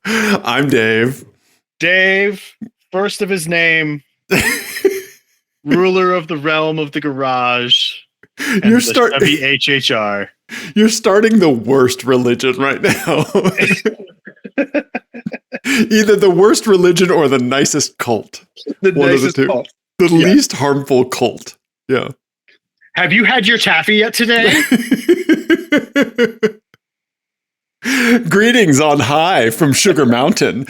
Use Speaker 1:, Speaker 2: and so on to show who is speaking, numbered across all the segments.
Speaker 1: I'm Dave.
Speaker 2: Dave, first of his name, ruler of the realm of the garage. And
Speaker 1: You're
Speaker 2: the HHR.
Speaker 1: You're starting the worst religion right now. Either the worst religion or the nicest cult.
Speaker 2: The nicest cult.
Speaker 1: The least harmful cult. Yeah.
Speaker 2: Have you had your taffy yet today?
Speaker 1: Greetings on high from Sugar Mountain.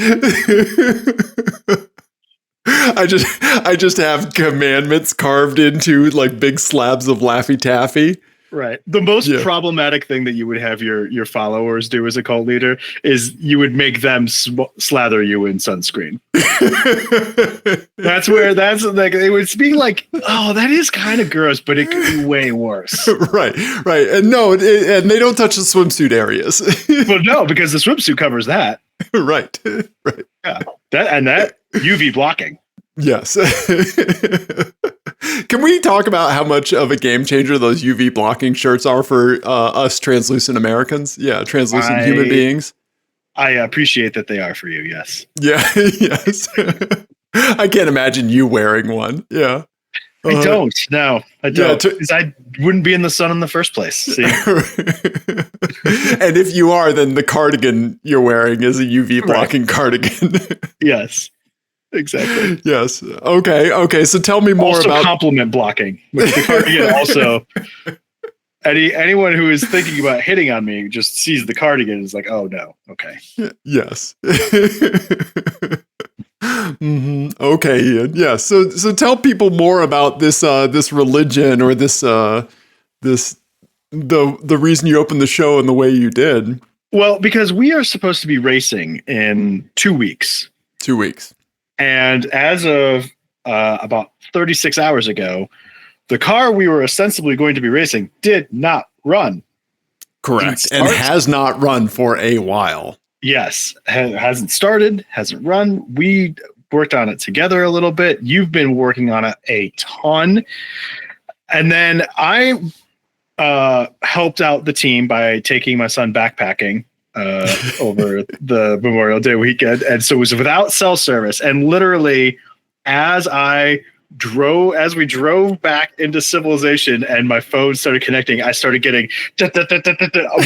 Speaker 1: I just have commandments carved into like big slabs of Laffy Taffy.
Speaker 2: Right. The most problematic thing that you would have your followers do as a cult leader is you would make them slather you in sunscreen. That's like, it would be like, oh, that is kind of gross, but it could be way worse.
Speaker 1: Right. And no, and they don't touch the swimsuit areas.
Speaker 2: Well, no, because the swimsuit covers that.
Speaker 1: Right.
Speaker 2: Yeah. That UV blocking.
Speaker 1: Yes. Can we talk about how much of a game changer those UV blocking shirts are for us translucent Americans? Yeah, translucent human beings.
Speaker 2: I appreciate that they are for you, yes.
Speaker 1: Yeah, yes. I can't imagine you wearing one. Yeah.
Speaker 2: I don't. No, I don't. Because I wouldn't be in the sun in the first place. See?
Speaker 1: And if you are, then the cardigan you're wearing is a UV blocking cardigan.
Speaker 2: Yes. Exactly.
Speaker 1: Yes. Okay. So tell me more about
Speaker 2: compliment blocking. With the cardigan also. Anyone who is thinking about hitting on me just sees the cardigan and is like, oh no. Okay.
Speaker 1: Yes. Mm-hmm. Okay, Ian. Yeah. So tell people more about this religion or the reason you opened the show and the way you did.
Speaker 2: Well, because we are supposed to be racing in 2 weeks.
Speaker 1: 2 weeks. And
Speaker 2: as of about 36 hours ago, the car we were ostensibly going to be racing did not run.
Speaker 1: Correct. And has not run for a while.
Speaker 2: Yes. Hasn't started, hasn't run. We worked on it together a little bit. You've been working on it a ton. And then I helped out the team by taking my son backpacking over the Memorial Day weekend. And so it was without cell service. And literally as we drove back into civilization and my phone started connecting, I started getting a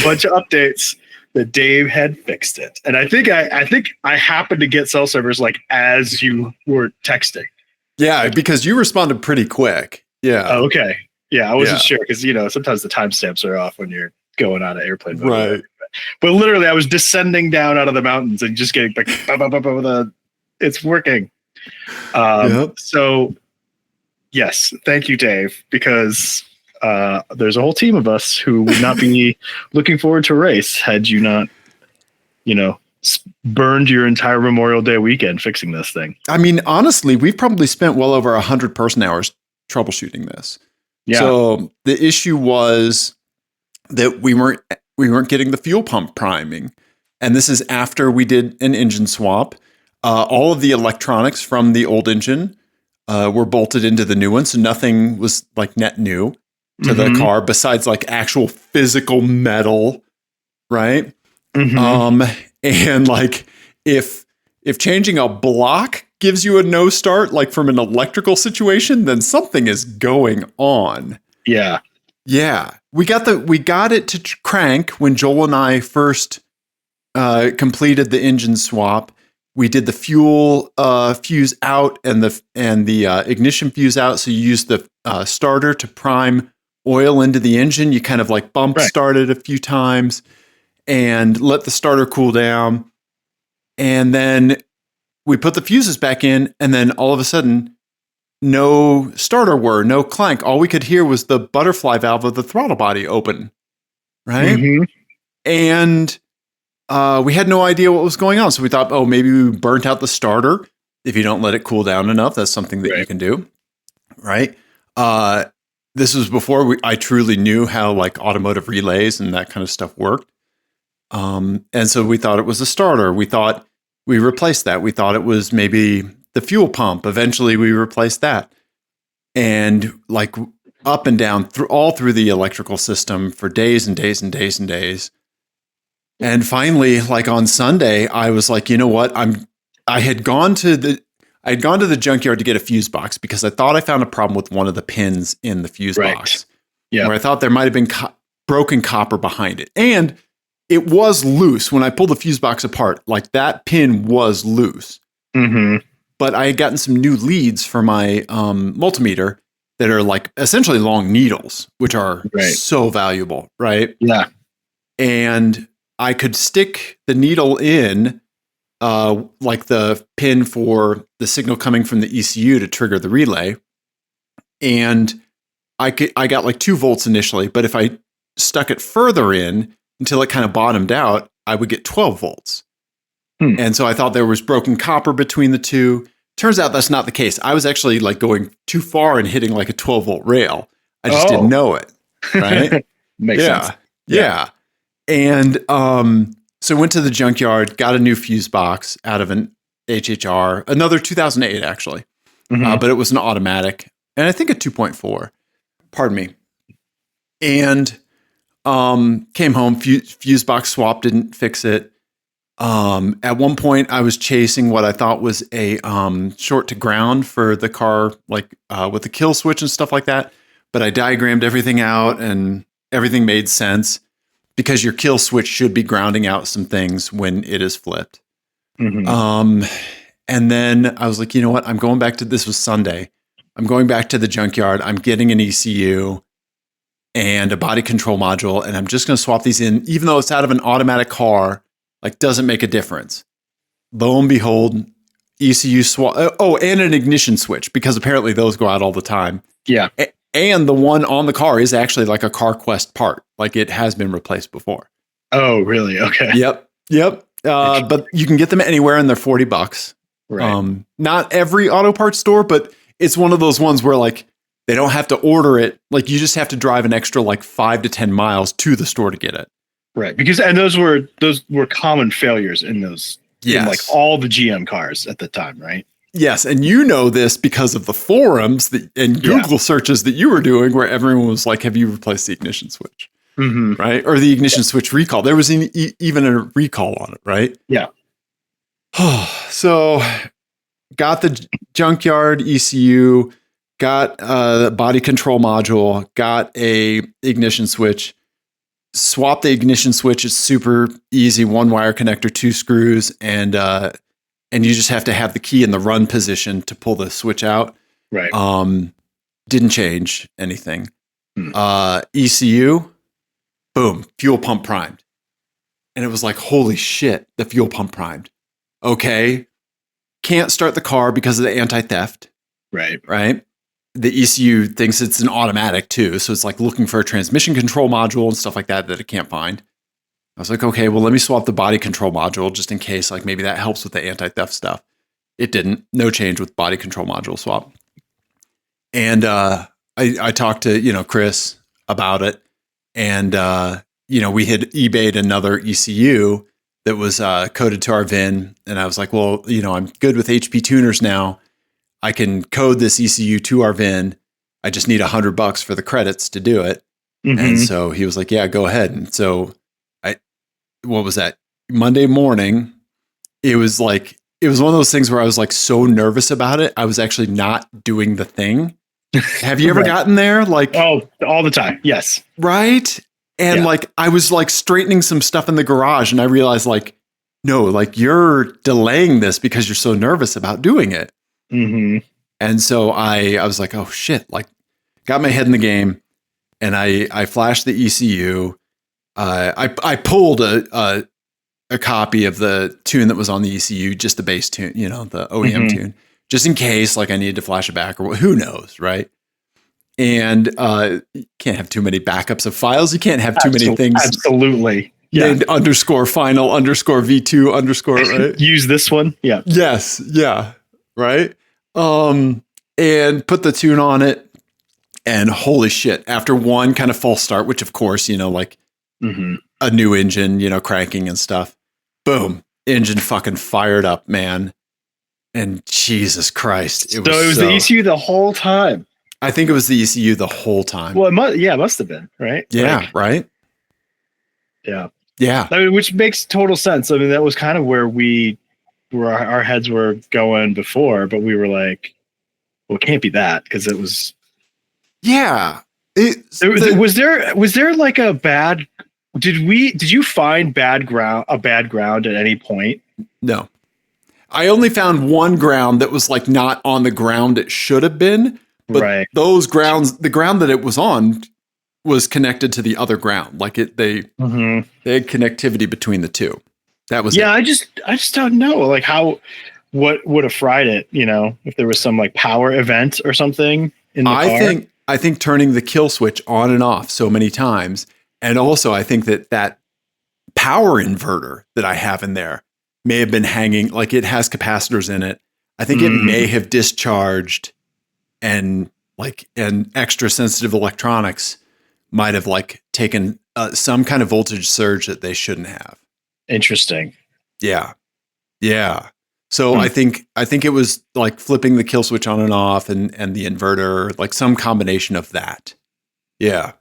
Speaker 2: bunch of updates that Dave had fixed it. And I think I happened to get cell service like as you were texting.
Speaker 1: Yeah, because you responded pretty quick. Yeah.
Speaker 2: Oh, okay. Yeah, I wasn't sure because sometimes the timestamps are off when you're going on an airplane mode.
Speaker 1: Right.
Speaker 2: But literally, I was descending down out of the mountains and just getting like, it's working. So, yes, thank you, Dave, because there's a whole team of us who would not be looking forward to a race had you not, burned your entire Memorial Day weekend fixing this thing.
Speaker 1: I mean, honestly, we've probably spent well over 100 person hours troubleshooting this. Yeah. So the issue was that we weren't getting the fuel pump priming. And this is after we did an engine swap. All of the electronics from the old engine were bolted into the new one. So nothing was like net new to the car besides like actual physical metal. Right. Mm-hmm. And like if changing a block gives you a no start, like from an electrical situation, then something is going on.
Speaker 2: Yeah.
Speaker 1: Yeah. We got it to crank when Joel and I first completed the engine swap. We did the fuel fuse out and the ignition fuse out. So you use the starter to prime oil into the engine. You kind of like bump start it a few times and let the starter cool down. And then we put the fuses back in, and then all of a sudden, no starter whir, no clank. All we could hear was the butterfly valve of the throttle body open, right? Mm-hmm. And we had no idea what was going on. So we thought, maybe we burnt out the starter. If you don't let it cool down enough, that's something that you can do, right? This was before I truly knew how like automotive relays and that kind of stuff worked. And so we thought it was a starter. We thought we replaced that. We thought it was maybe the fuel pump. Eventually we replaced that. And like up and down all through the electrical system for days and days and days and days. And finally, like on Sunday, I was like, you know what? I had gone to the junkyard to get a fuse box because I thought I found a problem with one of the pins in the fuse box.
Speaker 2: Yeah.
Speaker 1: Where I thought there might have been broken copper behind it. And it was loose when I pulled the fuse box apart. Like that pin was loose.
Speaker 2: Mm-hmm.
Speaker 1: But I had gotten some new leads for my multimeter that are like essentially long needles, which are so valuable, right?
Speaker 2: Yeah.
Speaker 1: And I could stick the needle in like the pin for the signal coming from the ECU to trigger the relay. And I got like 2 volts initially, but if I stuck it further in until it kind of bottomed out, I would get 12 volts. And so I thought there was broken copper between the two. Turns out that's not the case. I was actually like going too far and hitting like a 12 volt rail. I just didn't know it. Right?
Speaker 2: Makes sense.
Speaker 1: Yeah. And so went to the junkyard, got a new fuse box out of an HHR, another 2008 actually, but it was an automatic, and I think a 2.4. Pardon me. And came home, fuse box swap didn't fix it. At one point, I was chasing what I thought was a short to ground for the car, like with the kill switch and stuff like that. But I diagrammed everything out, and everything made sense because your kill switch should be grounding out some things when it is flipped. And then I was like, you know what? I'm going back to this was Sunday. I'm going back to the junkyard. I'm getting an ECU and a body control module, and I'm just going to swap these in, even though it's out of an automatic car. Like, doesn't make a difference. Lo and behold, ECU swap. Oh, and an ignition switch, because apparently those go out all the time.
Speaker 2: Yeah.
Speaker 1: And the one on the car is actually like a CarQuest part. Like, it has been replaced before.
Speaker 2: Oh, really? Okay.
Speaker 1: Yep. But you can get them anywhere, and they're $40.
Speaker 2: Right.
Speaker 1: Not every auto parts store, but it's one of those ones where like they don't have to order it. Like, you just have to drive an extra like 5 to 10 miles to the store to get it.
Speaker 2: Right, because those were common failures in those, in like all the GM cars at the time, right?
Speaker 1: Yes, and you know this because of the forums and Google searches that you were doing, where everyone was like, "Have you replaced the ignition switch?" Right, or the ignition switch recall. There was even a recall on it, right?
Speaker 2: Yeah.
Speaker 1: So, got the junkyard ECU, got a body control module, got a ignition switch. Swap the ignition switch. It's super easy. 1 wire connector, 2 screws, and you just have to have the key in the run position to pull the switch out.
Speaker 2: Right.
Speaker 1: Didn't change anything. ECU, boom, fuel pump primed. And it was like, holy shit, the fuel pump primed. Okay. Can't start the car because of the anti-theft. Right. The ECU thinks it's an automatic too. So it's like looking for a transmission control module and stuff like that it can't find. I was like, okay, well, let me swap the body control module just in case, like maybe that helps with the anti-theft stuff. It didn't. No change with body control module swap. And I talked to, Chris about it. And, we had eBayed another ECU that was coded to our VIN. And I was like, well, I'm good with HP tuners now. I can code this ECU to our VIN. I just need $100 for the credits to do it. And so he was like, yeah, go ahead. And so what was that? Monday morning, it was one of those things where I was like so nervous about it. I was actually not doing the thing. Have you ever gotten there? Like,
Speaker 2: oh, all the time. Yes.
Speaker 1: Right. And like, I was like straightening some stuff in the garage, and I realized like, no, like you're delaying this because you're so nervous about doing it. And so I was like, oh shit, like got my head in the game, and I flashed the ECU. I pulled a copy of the tune that was on the ECU, just the base tune, the OEM tune, just in case like I needed to flash it back or who knows. Right. And you can't have too many backups of files. You can't have too many things.
Speaker 2: Absolutely.
Speaker 1: Named _final _v2 _ right.
Speaker 2: Use this one. Yeah.
Speaker 1: Yes. Yeah. Right. And put the tune on it, and holy shit, after one kind of false start, which of course, like a new engine, cranking and stuff, boom, engine fucking fired up, man. And Jesus Christ.
Speaker 2: It was the ECU the whole time.
Speaker 1: I think it was the ECU the whole time.
Speaker 2: Well, it must have been, right?
Speaker 1: Yeah. Right.
Speaker 2: Yeah.
Speaker 1: Yeah.
Speaker 2: I mean, which makes total sense. I mean, that was kind of where our heads were going before, but we were like, well, it can't be that because it was.
Speaker 1: Yeah.
Speaker 2: Was there like a bad? Did you find a bad ground at any point?
Speaker 1: No. I only found one ground that was like not on the ground it should have been, but
Speaker 2: Right.
Speaker 1: those grounds, the ground that it was on was connected to the other ground. Like they had connectivity between the two. That was
Speaker 2: it. I just don't know like what would have fried it, if there was some like power event or something in the car.
Speaker 1: I think turning the kill switch on and off so many times. And also I think that power inverter that I have in there may have been hanging, like it has capacitors in it. I think it may have discharged and extra sensitive electronics might have like taken some kind of voltage surge that they shouldn't have.
Speaker 2: Interesting.
Speaker 1: Yeah. Yeah. So I think it was like flipping the kill switch on and off and the inverter, like some combination of that. Yeah.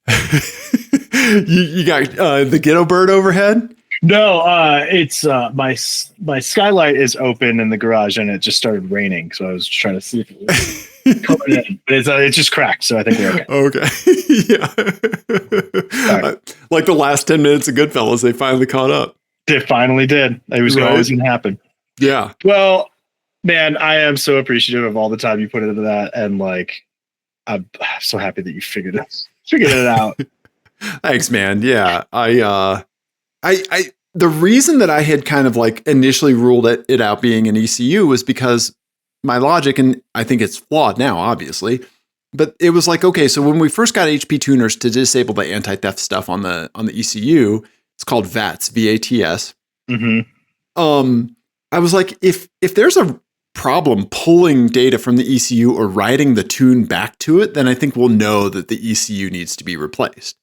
Speaker 1: you got the ghetto bird overhead?
Speaker 2: No, it's my skylight is open in the garage and it just started raining, so I was trying to see if it was coming in. But it just cracked, so I think we're okay.
Speaker 1: Okay. Yeah. Like the last 10 minutes of Goodfellas, they finally caught up.
Speaker 2: It finally did. It was always going to happen.
Speaker 1: Yeah.
Speaker 2: Well, man, I am so appreciative of all the time you put into that, and like, I'm so happy that you figured it out.
Speaker 1: Thanks, man. Yeah, the reason that I had kind of like initially ruled it out being an ECU was because my logic, and I think it's flawed now, obviously, but it was like, okay, so when we first got HP tuners to disable the anti-theft stuff on the ECU, it's called VATS, VATS. I was like, if there's a problem pulling data from the ECU or writing the tune back to it, then I think we'll know that the ECU needs to be replaced,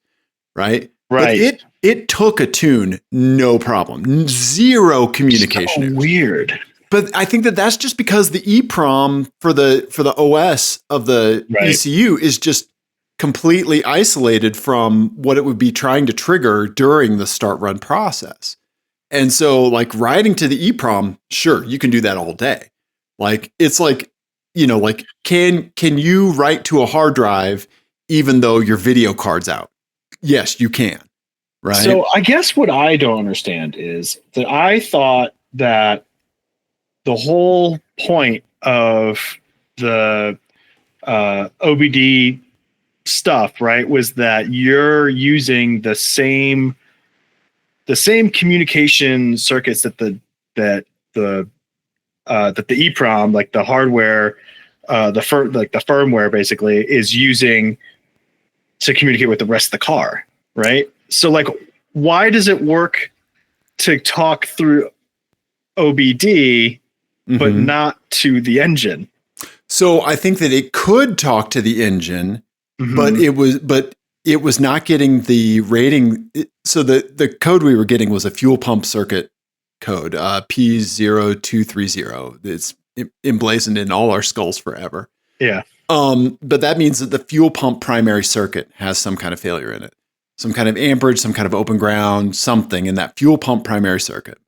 Speaker 1: right?
Speaker 2: Right.
Speaker 1: But it took a tune, no problem, zero communication.
Speaker 2: So weird.
Speaker 1: But I think that's just because the EEPROM for the OS of the ECU is just completely isolated from what it would be trying to trigger during the start run process. And so like writing to the EEPROM, sure, you can do that all day. Like it's like, like can you write to a hard drive even though your video card's out? Yes, you can. Right.
Speaker 2: So I guess what I don't understand is that I thought that the whole point of the OBD stuff, right, was that you're using the same communication circuits that the EEPROM, like the hardware, the firmware basically is using to communicate with the rest of the car, right? So like, why does it work to talk through OBD, but not to the engine?
Speaker 1: So I think that it could talk to the engine, but it was not getting the rating. So the code we were getting was a fuel pump circuit code, P0230. It's emblazoned in all our skulls forever.
Speaker 2: Yeah.
Speaker 1: But that means that the fuel pump primary circuit has some kind of failure in it, some kind of amperage, some kind of open ground, something in that fuel pump primary circuit.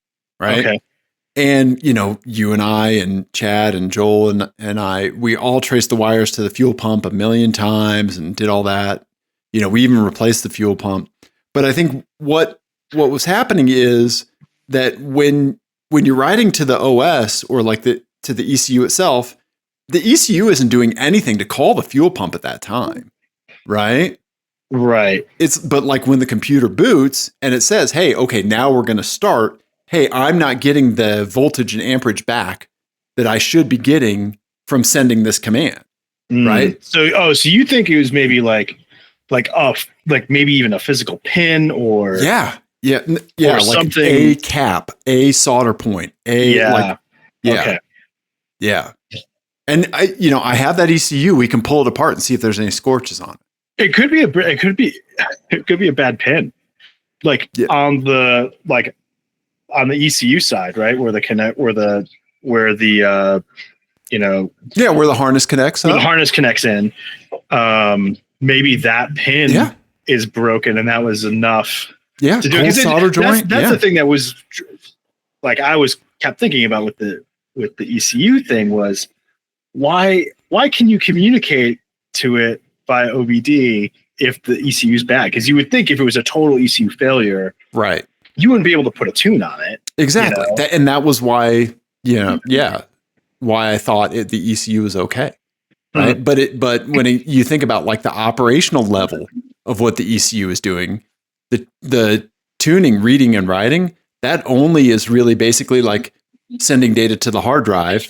Speaker 1: Right.
Speaker 2: Okay.
Speaker 1: And, you and I and Chad and Joel and I, we all traced the wires to the fuel pump a million times and did all that. We even replaced the fuel pump. But I think what was happening is that when you're writing to the OS or like to the ECU itself, the ECU isn't doing anything to call the fuel pump at that time, right?
Speaker 2: Right.
Speaker 1: But like when the computer boots and it says, hey, okay, now we're going to start. Hey, I'm not getting the voltage and amperage back that I should be getting from sending this command, right?
Speaker 2: So you think it was maybe like maybe even a physical pin or
Speaker 1: yeah, or like
Speaker 2: something,
Speaker 1: a cap, a solder point, okay. And I have that ECU. We can pull it apart and see if there's any scorches on it.
Speaker 2: It could be a bad pin, on the ECU side, right? Where the
Speaker 1: harness connects.
Speaker 2: Where the harness connects in. Maybe that pin is broken, and that was enough
Speaker 1: Yeah,
Speaker 2: to do
Speaker 1: cold
Speaker 2: it. 'Cause
Speaker 1: solder joint.
Speaker 2: That's
Speaker 1: yeah.
Speaker 2: the thing that was like I was kept thinking about with the ECU thing was why can you communicate to it by OBD if the ECU is bad? Because you would think if it was a total ECU failure,
Speaker 1: Right.
Speaker 2: you wouldn't be able to put a tune on it.
Speaker 1: Exactly.
Speaker 2: You know?
Speaker 1: And that was why, why I thought the ECU was okay. Right. But when you think about like the operational level of what the ECU is doing, the tuning, reading, and writing, that only is really basically like sending data to the hard drive,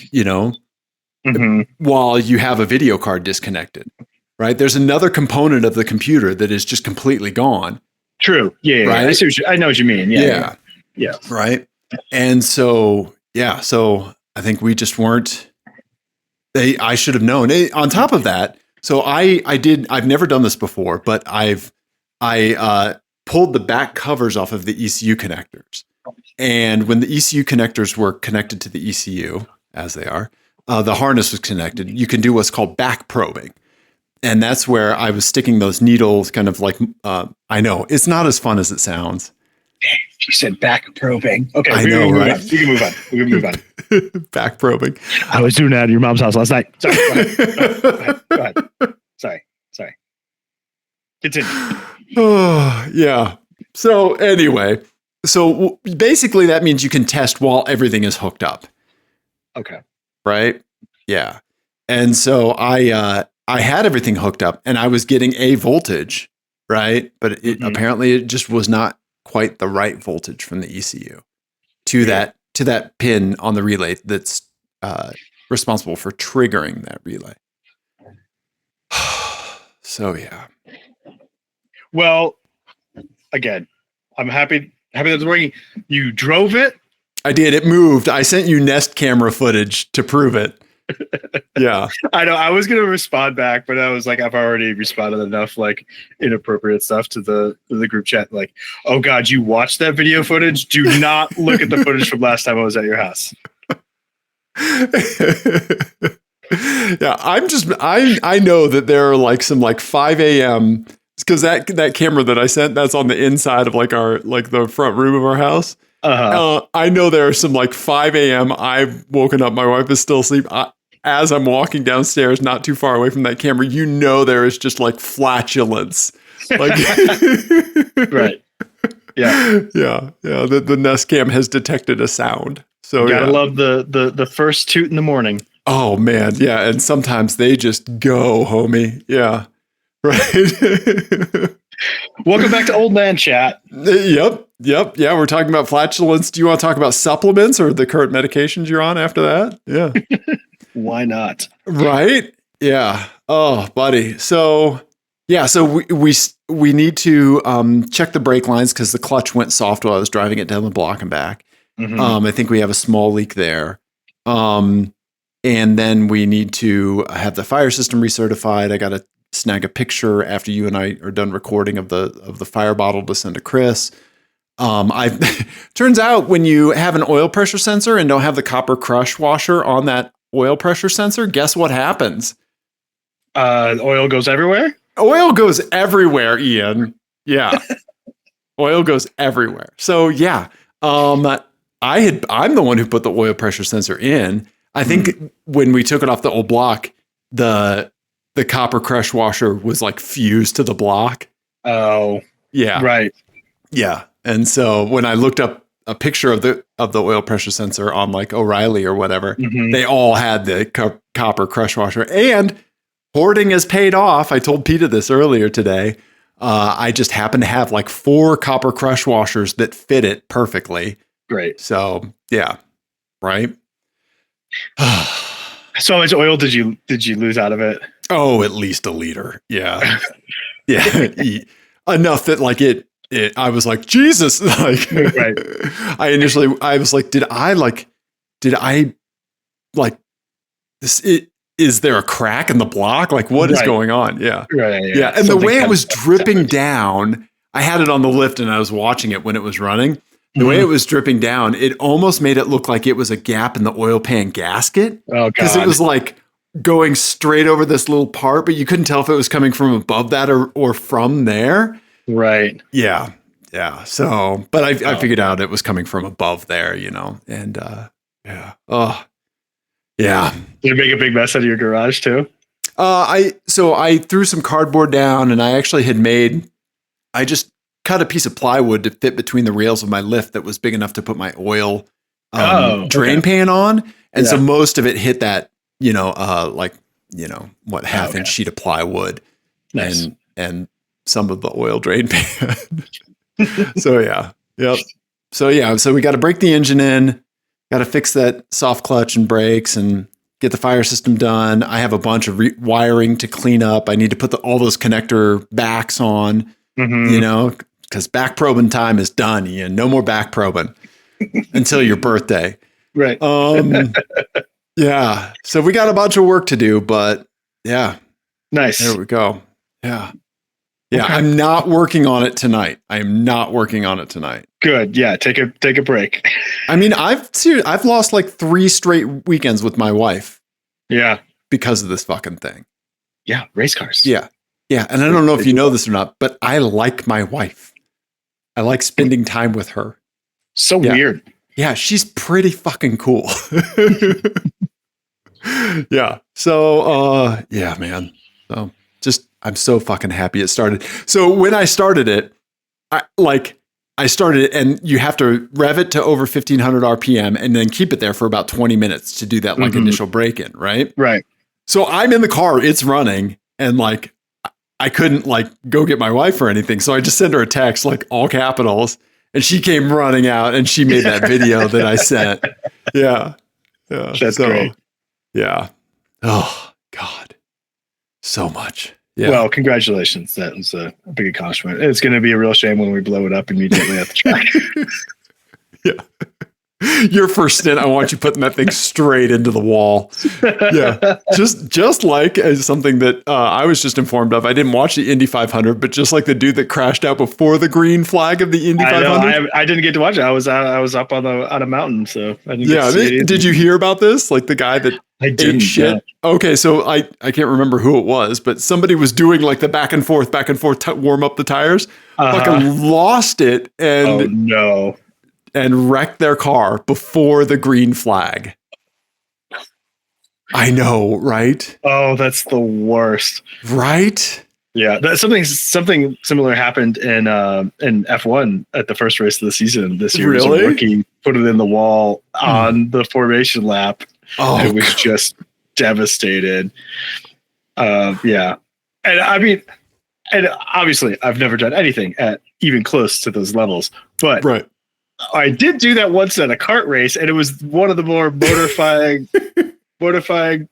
Speaker 1: while you have a video card disconnected. Right. There's another component of the computer that is just completely gone.
Speaker 2: True. Yeah.
Speaker 1: Right?
Speaker 2: I know what you mean. Yeah.
Speaker 1: Right. And so, so I think we just weren't. I should have known. On top of that, so I've never done this before, but I pulled the back covers off of the ECU connectors. And when the ECU connectors were connected to the ECU, as they are, the harness was connected. You can do what's called back probing. And that's where I was sticking those needles kind of like, I know, it's not as fun as it sounds.
Speaker 2: She said back probing. Okay,
Speaker 1: I know, right?
Speaker 2: We can move on.
Speaker 1: Back probing.
Speaker 2: I was doing that at your mom's house last night. Sorry. Go ahead. Sorry. Continue.
Speaker 1: Oh, yeah. So anyway, so basically that means you can test while everything is hooked up.
Speaker 2: Okay.
Speaker 1: Right? Yeah. And so I had everything hooked up and I was getting a voltage, right? But apparently it just was not quite the right voltage from the ECU to that pin on the relay that's responsible for triggering that relay. So yeah.
Speaker 2: Well, again, I'm happy that it's working. You drove it.
Speaker 1: I did. It moved. I sent you Nest camera footage to prove it. Yeah.
Speaker 2: I know. I was going to respond back, but I was like, I've already responded enough like inappropriate stuff to the group chat. Like, oh God, you watched that video footage? Do not look at the footage from last time I was at your house.
Speaker 1: Yeah. I know that there are like some like 5 a.m. because that camera that I sent, that's on the inside of like the front room of our house. I know there are some like 5 a.m. I've woken up. My wife is still asleep. As I'm walking downstairs, not too far away from that camera, there is just like flatulence. Like,
Speaker 2: right. Yeah.
Speaker 1: Yeah. The Nest Cam has detected a sound. So
Speaker 2: gotta love the first toot in the morning.
Speaker 1: Oh man. Yeah. And sometimes they just go, homie. Yeah. Right.
Speaker 2: Welcome back to Old Man Chat.
Speaker 1: Yep. Yeah, we're talking about flatulence. Do you want to talk about supplements or the current medications you're on after that? Yeah.
Speaker 2: Why not?
Speaker 1: Right? Yeah. Oh, buddy. So, yeah, so we need to check the brake lines because the clutch went soft while I was driving it down the block and back. I think we have a small leak there. And then we need to have the fire system recertified. I got to snag a picture after you and I are done recording of the fire bottle to send to Chris. Turns out when you have an oil pressure sensor and don't have the copper crush washer on that oil pressure sensor, guess what happens?
Speaker 2: Oil goes everywhere?
Speaker 1: Oil goes everywhere, Ian. Yeah. Oil goes everywhere. So yeah, I'm the one who put the oil pressure sensor in. I think when we took it off the old block, the copper crush washer was like fused to the block.
Speaker 2: Oh,
Speaker 1: yeah.
Speaker 2: Right.
Speaker 1: Yeah. And so when I looked up a picture of the oil pressure sensor on like O'Reilly or whatever, they all had the copper crush washer, and hoarding has paid off. I told Peter this earlier today. I just happen to have like 4 copper crush washers that fit it perfectly.
Speaker 2: Great.
Speaker 1: So yeah. Right.
Speaker 2: So how much oil did you lose out of it? Oh,
Speaker 1: at least a liter. Yeah. Yeah. Enough that like I was like, Jesus, like,
Speaker 2: right.
Speaker 1: I was like, did I this, is there a crack in the block? Like, what is going on? Yeah.
Speaker 2: Right.
Speaker 1: Yeah. And the way it was dripping down, I had it on the lift and I was watching it when it was running. The way it was dripping down, it almost made it look like it was a gap in the oil pan gasket.
Speaker 2: Oh, God.
Speaker 1: Because it was like going straight over this little part, but you couldn't tell if it was coming from above that or from there.
Speaker 2: Right.
Speaker 1: Yeah. Yeah. So, but I figured out it was coming from above there, and yeah. Oh, yeah.
Speaker 2: Did you make a big mess out of your garage too?
Speaker 1: I threw some cardboard down, and I just cut a piece of plywood to fit between the rails of my lift that was big enough to put my oil drain pan on, and so most of it hit that half-inch sheet of plywood,
Speaker 2: nice.
Speaker 1: and some of the oil drain pan. So yeah, yep. So we got to break the engine in, got to fix that soft clutch and brakes, and get the fire system done. I have a bunch of wiring to clean up. I need to put all those connector backs on, because back probing time is done, Ian. No more back probing until your birthday.
Speaker 2: Right.
Speaker 1: Yeah. So we got a bunch of work to do, but yeah.
Speaker 2: Nice.
Speaker 1: There we go. Yeah. Yeah.
Speaker 2: Okay.
Speaker 1: I'm not working on it tonight.
Speaker 2: Good. Yeah. Take a break.
Speaker 1: I mean, I've lost like 3 straight weekends with my wife.
Speaker 2: Yeah.
Speaker 1: Because of this fucking thing.
Speaker 2: Yeah. Race cars.
Speaker 1: Yeah. Yeah. And I don't know if you know this or not, but I like my wife. I like spending time with her.
Speaker 2: So weird.
Speaker 1: Yeah. She's pretty fucking cool. Yeah. So, yeah, man. So I'm so fucking happy it started. So when I started it, I started it, and you have to rev it to over 1500 RPM and then keep it there for about 20 minutes to do that initial break in, right?
Speaker 2: Right.
Speaker 1: So I'm in the car, it's running, and I couldn't go get my wife or anything. So I just sent her a text, all capitals, and she came running out and she made that video that I sent. Yeah. Yeah.
Speaker 2: That's great.
Speaker 1: Yeah. Oh God. So much. Yeah.
Speaker 2: Well, congratulations. That was a big accomplishment. It's going to be a real shame when we blow it up immediately at the track.
Speaker 1: Yeah. Your first stint, I want you putting that thing straight into the wall. Yeah. Just like something that I was just informed of. I didn't watch the Indy 500, but just like the dude that crashed out before the green flag of the Indy 500.
Speaker 2: I didn't get to watch it. I was up on a mountain, so I didn't get to see it.
Speaker 1: Did you hear about this? Like the guy that ate shit? Yeah. Okay, so I can't remember who it was, but somebody was doing the back and forth to warm up the tires. Fucking lost it and wrecked their car before the green flag. I know, right?
Speaker 2: Oh, that's the worst.
Speaker 1: Right?
Speaker 2: Yeah, something similar happened in F1 at the first race of the season this year.
Speaker 1: Really?
Speaker 2: A rookie put it in the wall on the formation lap.
Speaker 1: Oh,
Speaker 2: it was just devastated. Yeah, and I mean, and obviously, I've never done anything at even close to those levels, but
Speaker 1: right.
Speaker 2: I did do that once at a kart race, and it was one of the more mortifying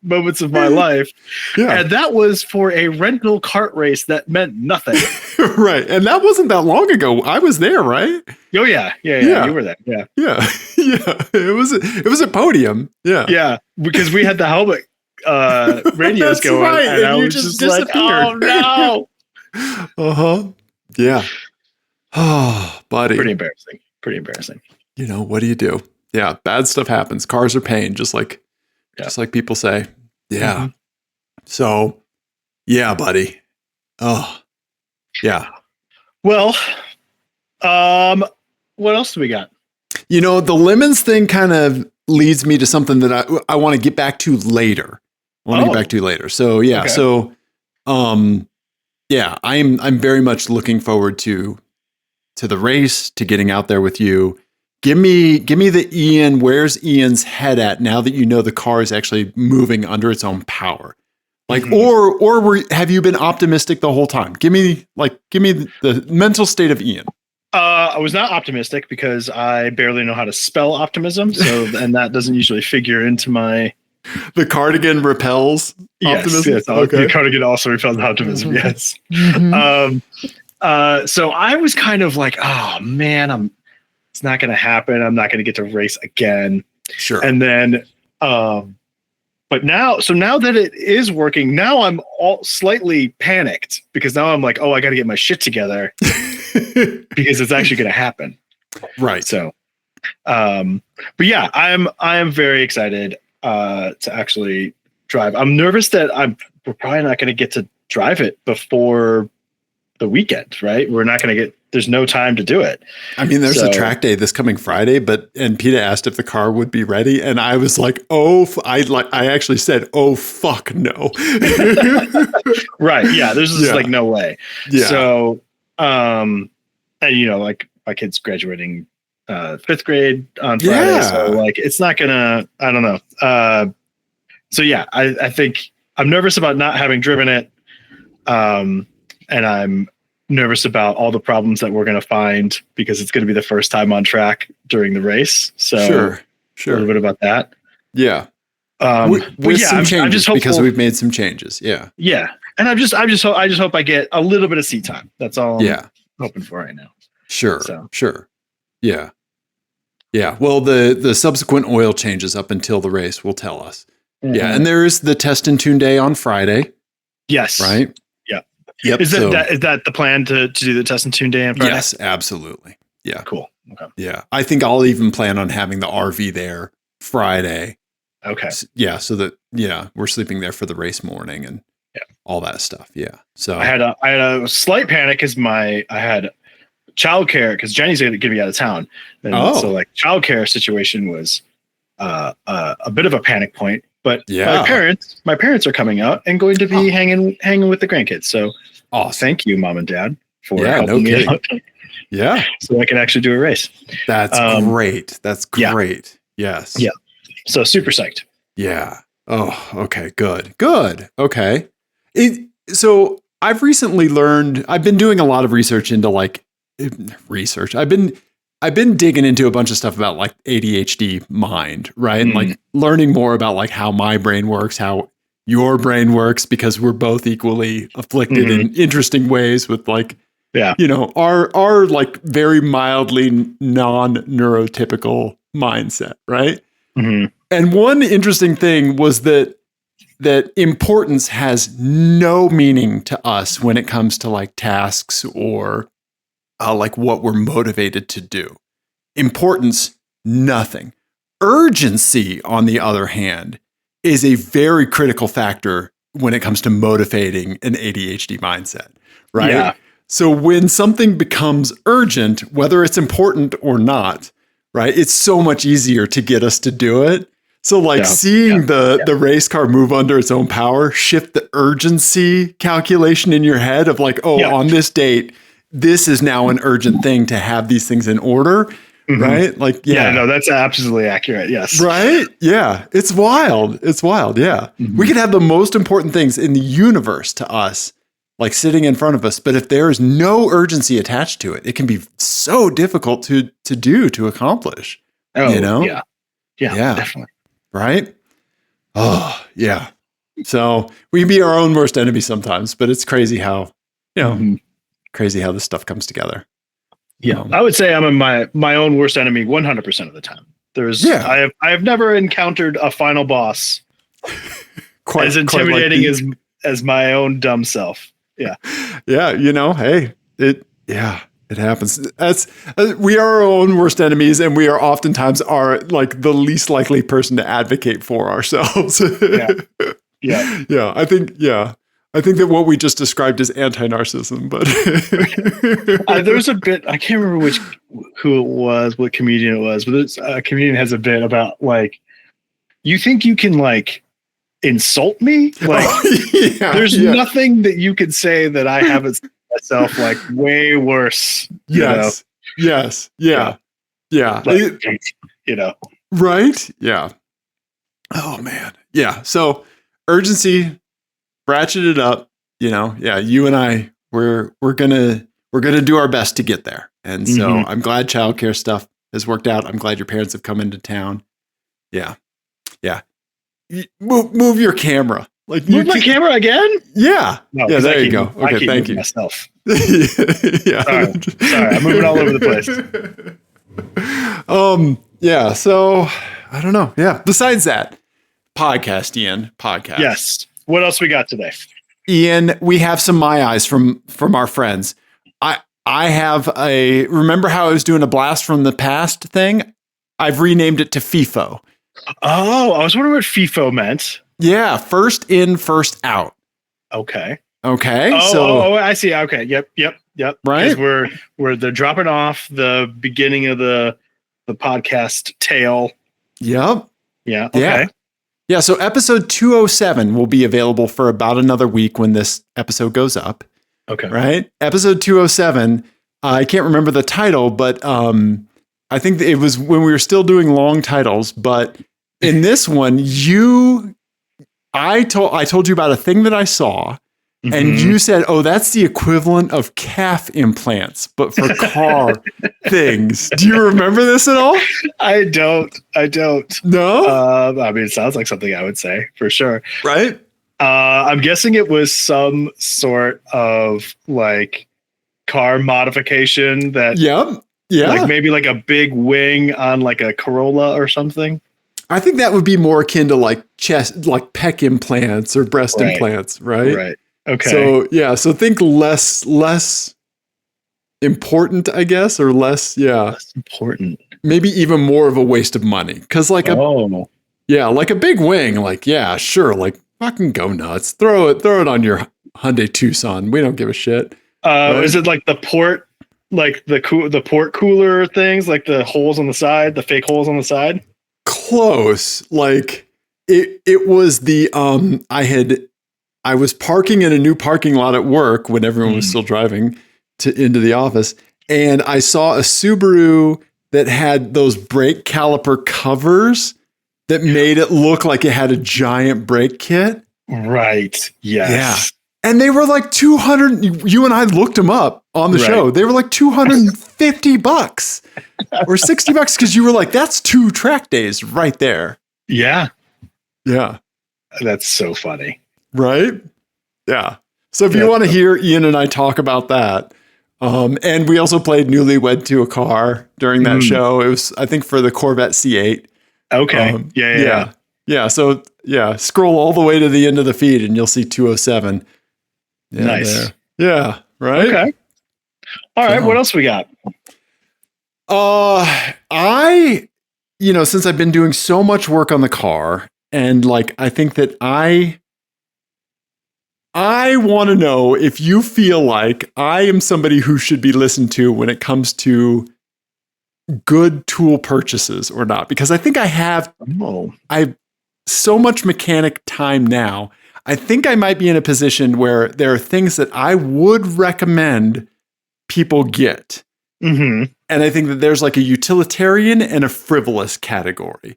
Speaker 2: moments of my life. Yeah. And that was for a rental kart race that meant nothing.
Speaker 1: Right. And that wasn't that long ago. I was there, right?
Speaker 2: Oh yeah. You were there. Yeah.
Speaker 1: Yeah. Yeah. It was a podium. Yeah.
Speaker 2: Yeah. Because we had the helmet radios going.
Speaker 1: Right.
Speaker 2: And I
Speaker 1: you
Speaker 2: was
Speaker 1: just
Speaker 2: like, oh no.
Speaker 1: Uh-huh. Yeah. Oh, buddy.
Speaker 2: Pretty embarrassing.
Speaker 1: What do you do? Yeah. Bad stuff happens. Cars are pain, just like people say. Yeah. Mm-hmm. So, yeah, buddy. Oh, yeah.
Speaker 2: Well, what else do we got?
Speaker 1: The lemons thing kind of leads me to something that I want to get back to later. So, yeah. Okay. So, yeah, I'm very much looking forward to the race, to getting out there with you. Give me the Ian. Where's Ian's head at now that you know the car is actually moving under its own power? Or have you been optimistic the whole time? Give me the mental state of Ian.
Speaker 2: I was not optimistic because I barely know how to spell optimism. So, and that doesn't usually figure into my.
Speaker 1: The cardigan repels optimism.
Speaker 2: Yes, okay. The cardigan also repels optimism. Yes.
Speaker 1: Mm-hmm.
Speaker 2: So I was kind of like, oh man, it's not going to happen. I'm not going to get to race again.
Speaker 1: Sure.
Speaker 2: And then, but now that it is working, now I'm all slightly panicked because now I'm like, oh, I got to get my shit together because it's actually going to happen.
Speaker 1: Right.
Speaker 2: So, but yeah, I am very excited to actually drive. I'm nervous that we're probably not going to get to drive it before the weekend, right? We're not going to get. There's no time to do it.
Speaker 1: I mean, there's a track day this coming Friday, and PETA asked if the car would be ready, and I was like, I actually said, oh fuck no.
Speaker 2: Right? Yeah. There's just like no way.
Speaker 1: Yeah.
Speaker 2: So, and like my kid's graduating 5th grade on Friday, so like it's not gonna. I don't know. So yeah, I think I'm nervous about not having driven it, and I'm nervous about all the problems that we're going to find because it's going to be the first time on track during the race. So
Speaker 1: sure.
Speaker 2: A little bit about that.
Speaker 1: Yeah. With some changes, I'm just hopeful, because we've made some changes. Yeah.
Speaker 2: Yeah. And I just hope I get a little bit of seat time. That's all I'm hoping for right now.
Speaker 1: Sure. Sure. Yeah. Yeah. Well, the subsequent oil changes up until the race will tell us. Mm-hmm. Yeah. And there is the test and tune day on Friday.
Speaker 2: Yes.
Speaker 1: Right.
Speaker 2: Yep. Is that the plan to do the test and tune day on Friday?
Speaker 1: Yes, absolutely. Yeah.
Speaker 2: Cool. Okay.
Speaker 1: Yeah. I think I'll even plan on having the RV there Friday.
Speaker 2: Okay.
Speaker 1: Yeah. So that, we're sleeping there for the race morning and all that stuff. Yeah. So
Speaker 2: I had a slight panic because I had childcare because Jenny's going to be out of town. And so like childcare situation was a bit of a panic point, but my parents are coming out and going to be hanging with the grandkids. So thank you, Mom and Dad, for helping me out.
Speaker 1: Yeah.
Speaker 2: So I can actually do a race.
Speaker 1: That's great. That's great. Yes.
Speaker 2: Yeah. So super psyched.
Speaker 1: Yeah. Oh, okay. Good. Okay. So I've recently learned, I've been doing a lot of research into I've been digging into a bunch of stuff about like ADHD mind, right? And like learning more about like how my brain works, how your brain works, because we're both equally afflicted in interesting ways with like, our like very mildly non-neurotypical mindset, right? Mm-hmm. And one interesting thing was that importance has no meaning to us when it comes to like tasks or like what we're motivated to do. Importance, nothing. Urgency, on the other hand, is a very critical factor when it comes to motivating an ADHD mindset, right? Yeah. So when something becomes urgent, whether it's important or not, right, it's so much easier to get us to do it. So like seeing the race car move under its own power, shift the urgency calculation in your head of like, on this date, this is now an urgent thing to have these things in order, right? Like,
Speaker 2: no, that's absolutely accurate. Yes.
Speaker 1: Right? Yeah. It's wild. Yeah. Mm-hmm. We could have the most important things in the universe to us, like sitting in front of us. But if there is no urgency attached to it, it can be so difficult to accomplish.
Speaker 2: Oh, Yeah, definitely.
Speaker 1: Right? Oh, yeah. So we can be our own worst enemy sometimes, but it's crazy how, crazy how this stuff comes together.
Speaker 2: Yeah. I would say I'm my own worst enemy 100% of the time. I have never encountered a final boss as intimidating as my own dumb self. Yeah.
Speaker 1: Yeah. Hey, it happens. We are our own worst enemies, and we are oftentimes like the least likely person to advocate for ourselves. Yeah. I think that what we just described is anti-narcissism, but
Speaker 2: there's a bit, I can't remember who it was, what comedian it was, but a comedian has a bit about like, you think you can like insult me? Like there's nothing that you can say that I haven't said myself like way worse.
Speaker 1: Yes. Yeah.
Speaker 2: Like,
Speaker 1: right. Yeah. Oh man. Yeah. So urgency, ratchet it up, you and I, we're gonna do our best to get there. And so I'm glad childcare stuff has worked out. I'm glad your parents have come into town. Yeah. Move your camera. Like
Speaker 2: move my camera again?
Speaker 1: Yeah. No, yeah, there you go. Okay, thank you.
Speaker 2: Myself.
Speaker 1: Yeah.
Speaker 2: Sorry, I'm moving all over the place.
Speaker 1: Yeah, so I don't know. Yeah. Besides that, Ian. Podcast.
Speaker 2: Yes. What else we got today?
Speaker 1: Ian, we have some my eyes from our friends. I have remember how I was doing a blast from the past thing? I've renamed it to FIFO.
Speaker 2: Oh, I was wondering what FIFO meant.
Speaker 1: Yeah, first in, first out.
Speaker 2: Okay.
Speaker 1: Okay.
Speaker 2: I see. Okay. Yep.
Speaker 1: Right.
Speaker 2: Because they're dropping off the beginning of the podcast tail.
Speaker 1: Yep.
Speaker 2: Yeah. Okay.
Speaker 1: Yeah. So episode 207 will be available for about another week when this episode goes up.
Speaker 2: Okay.
Speaker 1: Right. Episode 207. I can't remember the title, but I think it was when we were still doing long titles. But in this one, I told you about a thing that I saw. And you said, "Oh, that's the equivalent of calf implants, but for car things." Do you remember this at all?
Speaker 2: I don't.
Speaker 1: No.
Speaker 2: I mean, it sounds like something I would say for sure.
Speaker 1: Right.
Speaker 2: I'm guessing it was some sort of like car modification that.
Speaker 1: Yep. Yeah.
Speaker 2: Like maybe like a big wing on like a Corolla or something.
Speaker 1: I think that would be more akin to like chest, like pec implants or breast implants, right?
Speaker 2: Right. Okay.
Speaker 1: So yeah, so think less important, I guess, or less
Speaker 2: important.
Speaker 1: Maybe even more of a waste of money, because like a big wing, like sure, like fucking go nuts, throw it on your Hyundai Tucson. We don't give a shit. Right?
Speaker 2: Is it like the port, like the port cooler things, like the holes on the side, the fake holes on the side?
Speaker 1: Close. Like it was the I was parking in a new parking lot at work when everyone was still driving into the office, and I saw a Subaru that had those brake caliper covers that made it look like it had a giant brake kit.
Speaker 2: Right. Yes.
Speaker 1: Yeah. And they were like 200. You and I looked them up on the show. They were like $250 or $60 because you were like, that's 2 track days right there.
Speaker 2: Yeah.
Speaker 1: Yeah.
Speaker 2: That's so funny.
Speaker 1: Right? Yeah. So if you want to hear Ian and I talk about that, and we also played Newlywed to a Car during that show. It was, I think, for the Corvette C8.
Speaker 2: Okay.
Speaker 1: Yeah. So scroll all the way to the end of the feed and you'll see 207. Yeah,
Speaker 2: nice.
Speaker 1: There. Yeah. Right.
Speaker 2: Okay. All right. What else we got?
Speaker 1: Since I've been doing so much work on the car, and like, I think that I want to know if you feel like I am somebody who should be listened to when it comes to good tool purchases or not, because I think I have so much mechanic time now. I think I might be in a position where there are things that I would recommend people get. Mm-hmm. And I think that there's like a utilitarian and a frivolous category.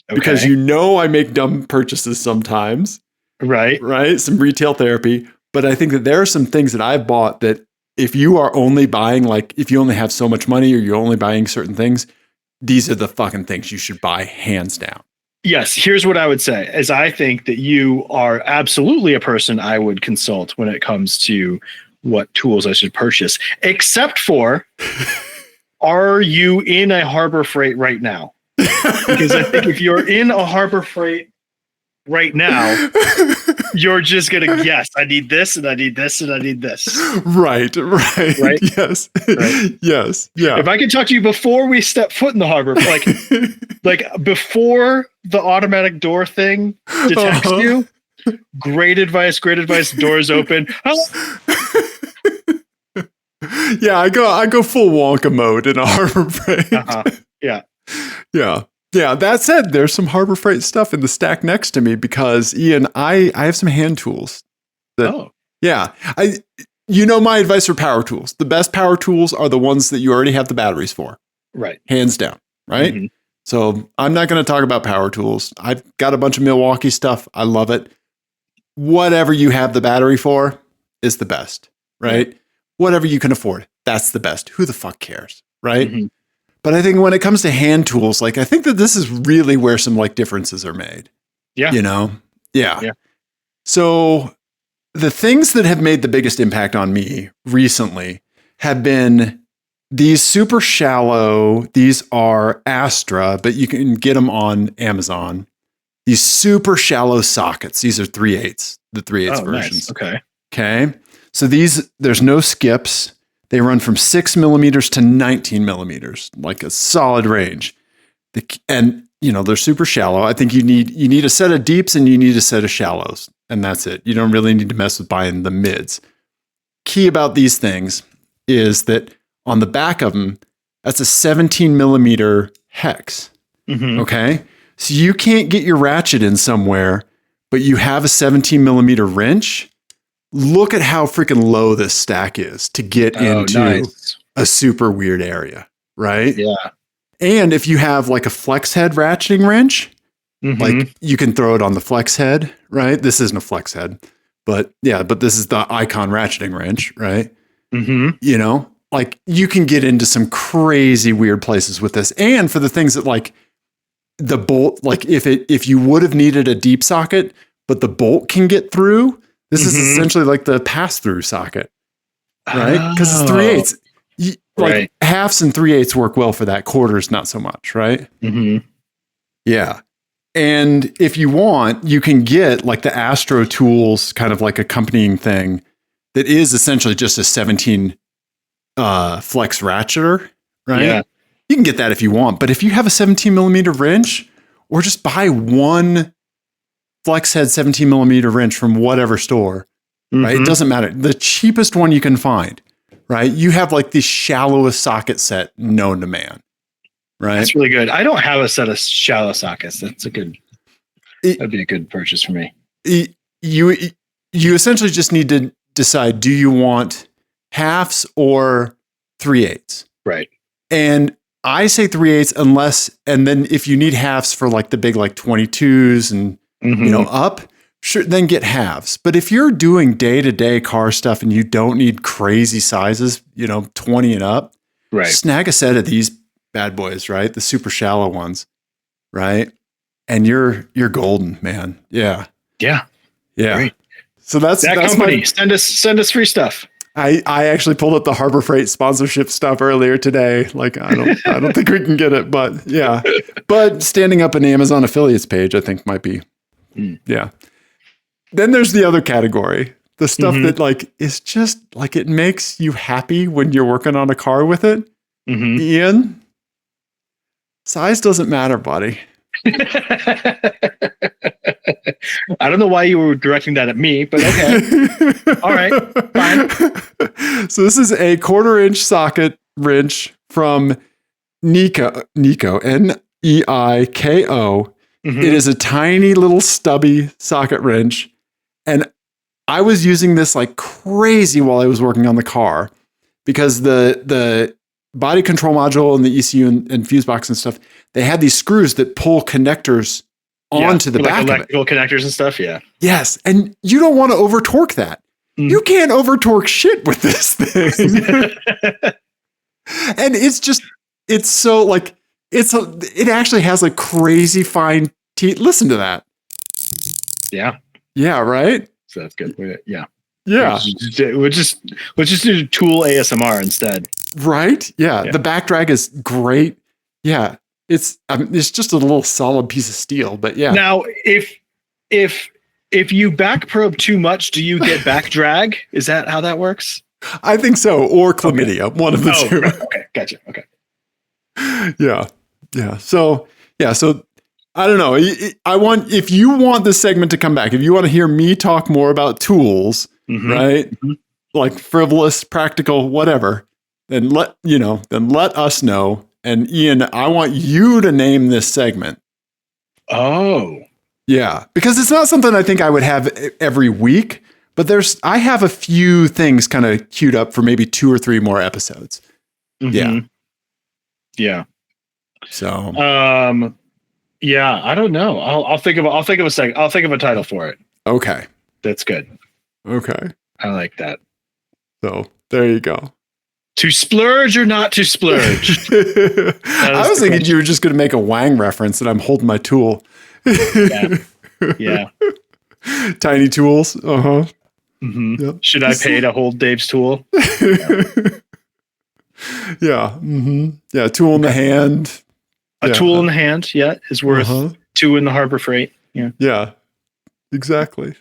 Speaker 1: Okay. Because I make dumb purchases sometimes. Right. Some retail therapy. But I think that there are some things that I've bought that if you are only buying, like if you only have so much money or you're only buying certain things, these are the fucking things you should buy hands down.
Speaker 2: Yes. Here's what I would say is I think that you are absolutely a person I would consult when it comes to what tools I should purchase, except for, are you in a Harbor Freight right now? Because I think if you're in a Harbor Freight right now, you're just going to guess, I need this and I need this and I need this.
Speaker 1: Right. Yes.
Speaker 2: Right?
Speaker 1: Yes. Yeah.
Speaker 2: If I can talk to you before we step foot in the harbor, like before the automatic door thing detects you, great advice, doors open.
Speaker 1: Yeah, I go full Wonka mode in a Harbor Freight. Yeah. That said, there's some Harbor Freight stuff in the stack next to me because Ian, I have some hand tools. Yeah. My advice for power tools. The best power tools are the ones that you already have the batteries for.
Speaker 2: Right.
Speaker 1: Hands down. Right. Mm-hmm. So I'm not going to talk about power tools. I've got a bunch of Milwaukee stuff. I love it. Whatever you have the battery for is the best. Right. Yeah. Whatever you can afford, that's the best. Who the fuck cares? Right. Mm-hmm. But I think when it comes to hand tools, like I think that this is really where some like differences are made. Yeah. Yeah. So the things that have made the biggest impact on me recently have been these super shallow, these are Astra, but you can get them on Amazon. These super shallow sockets. These are 3/8, the 3/8 versions.
Speaker 2: Nice.
Speaker 1: Okay. So there's no skips. They run from 6 millimeters to 19 millimeters, like a solid range. They're super shallow. I think you need a set of deeps and you need a set of shallows. and that's it. You don't really need to mess with buying the mids. Key about these things is that on the back of them, that's a 17 millimeter hex. Okay. So you can't get your ratchet in somewhere, but you have a 17 millimeter wrench. Look at how freaking low this stack is to get into a super weird area, right?
Speaker 2: Yeah.
Speaker 1: And if you have like a flex head ratcheting wrench, like you can throw it on the flex head, right? This isn't a flex head, but this is the Icon ratcheting wrench, right? You know, like you can get into some crazy weird places with this. And for the things that like the bolt, like if you would have needed a deep socket, but the bolt can get through, this is essentially like the pass-through socket, right? Because it's 3/8. Like halves and 3/8 work well for that. Quarters, not so much, right? Yeah. And if you want, you can get like the Astro Tools kind of like accompanying thing that is essentially just a 17 flex ratcheter, right?
Speaker 2: Yeah.
Speaker 1: You can get that if you want. But if you have a 17 millimeter wrench, or just buy one flex head 17 millimeter wrench from whatever store, right? It doesn't matter. The cheapest one you can find, right? You have like the shallowest socket set known to man, right?
Speaker 2: That's really good. I don't have a set of shallow sockets. That'd be a good purchase for me.
Speaker 1: You essentially just need to decide, do you want halves or 3/8?
Speaker 2: Right.
Speaker 1: And I say 3/8 unless, and then if you need halves for like the big like 22s and you know up, sure, then get halves. But if you're doing day-to-day car stuff and you don't need crazy sizes, you know, 20 and up,
Speaker 2: right,
Speaker 1: snag a set of these bad boys, right? The super shallow ones, right? And you're golden, man. Yeah.
Speaker 2: Great.
Speaker 1: So that's
Speaker 2: company. Send us free stuff.
Speaker 1: I actually pulled up the Harbor Freight sponsorship stuff earlier today. Like I don't think we can get it, but yeah. But standing up an Amazon affiliates page, I think might be. Yeah. Then there's the other category, the stuff that like is just like it makes you happy when you're working on a car with it. Ian, size doesn't matter, buddy.
Speaker 2: I don't know why you were directing that at me, but okay. All right, fine.
Speaker 1: So this is a 1/4 inch socket wrench from Neiko, Neiko. It is a tiny little stubby socket wrench. And I was using this like crazy while I was working on the car because the body control module and the ECU and fuse box and stuff, they had these screws that pull connectors onto the back
Speaker 2: like electrical
Speaker 1: of it.
Speaker 2: Connectors and stuff. Yeah.
Speaker 1: Yes. And you don't want to over torque that. You can't over torque shit with this thing. And it's so like, it actually has a crazy fine teeth. Listen to that.
Speaker 2: Yeah.
Speaker 1: Yeah. Right.
Speaker 2: So that's good. Yeah.
Speaker 1: Yeah.
Speaker 2: We'll just do Tool ASMR instead.
Speaker 1: Right. Yeah. The back drag is great. Yeah. It's just a little solid piece of steel, but yeah.
Speaker 2: Now, if you back probe too much, do you get back drag? Is that how that works?
Speaker 1: I think so. Or chlamydia. One of the two.
Speaker 2: Right. Okay. Gotcha. Okay.
Speaker 1: Yeah. Yeah. So I don't know. If you want this segment to come back, if you want to hear me talk more about tools, right? Like frivolous, practical, whatever, then let us know. And Ian, I want you to name this segment.
Speaker 2: Oh. Yeah.
Speaker 1: Because it's not something I think I would have every week, but I have a few things kind of queued up for maybe 2 or 3 more episodes. Yeah.
Speaker 2: Yeah.
Speaker 1: So
Speaker 2: yeah, I don't know. I'll think of a second. I'll think of a title for it.
Speaker 1: Okay.
Speaker 2: That's good.
Speaker 1: Okay.
Speaker 2: I like that.
Speaker 1: So there you go.
Speaker 2: To splurge or not to splurge?
Speaker 1: I was thinking you were just going to make a Wang reference and I'm holding my tool.
Speaker 2: Yeah.
Speaker 1: Tiny tools. Yep.
Speaker 2: Should I pay to hold Dave's tool?
Speaker 1: Yeah. Yeah. Tool in the hand.
Speaker 2: A tool in the hand, is worth 2 in the Harbor Freight. Yeah. Yeah.
Speaker 1: Exactly.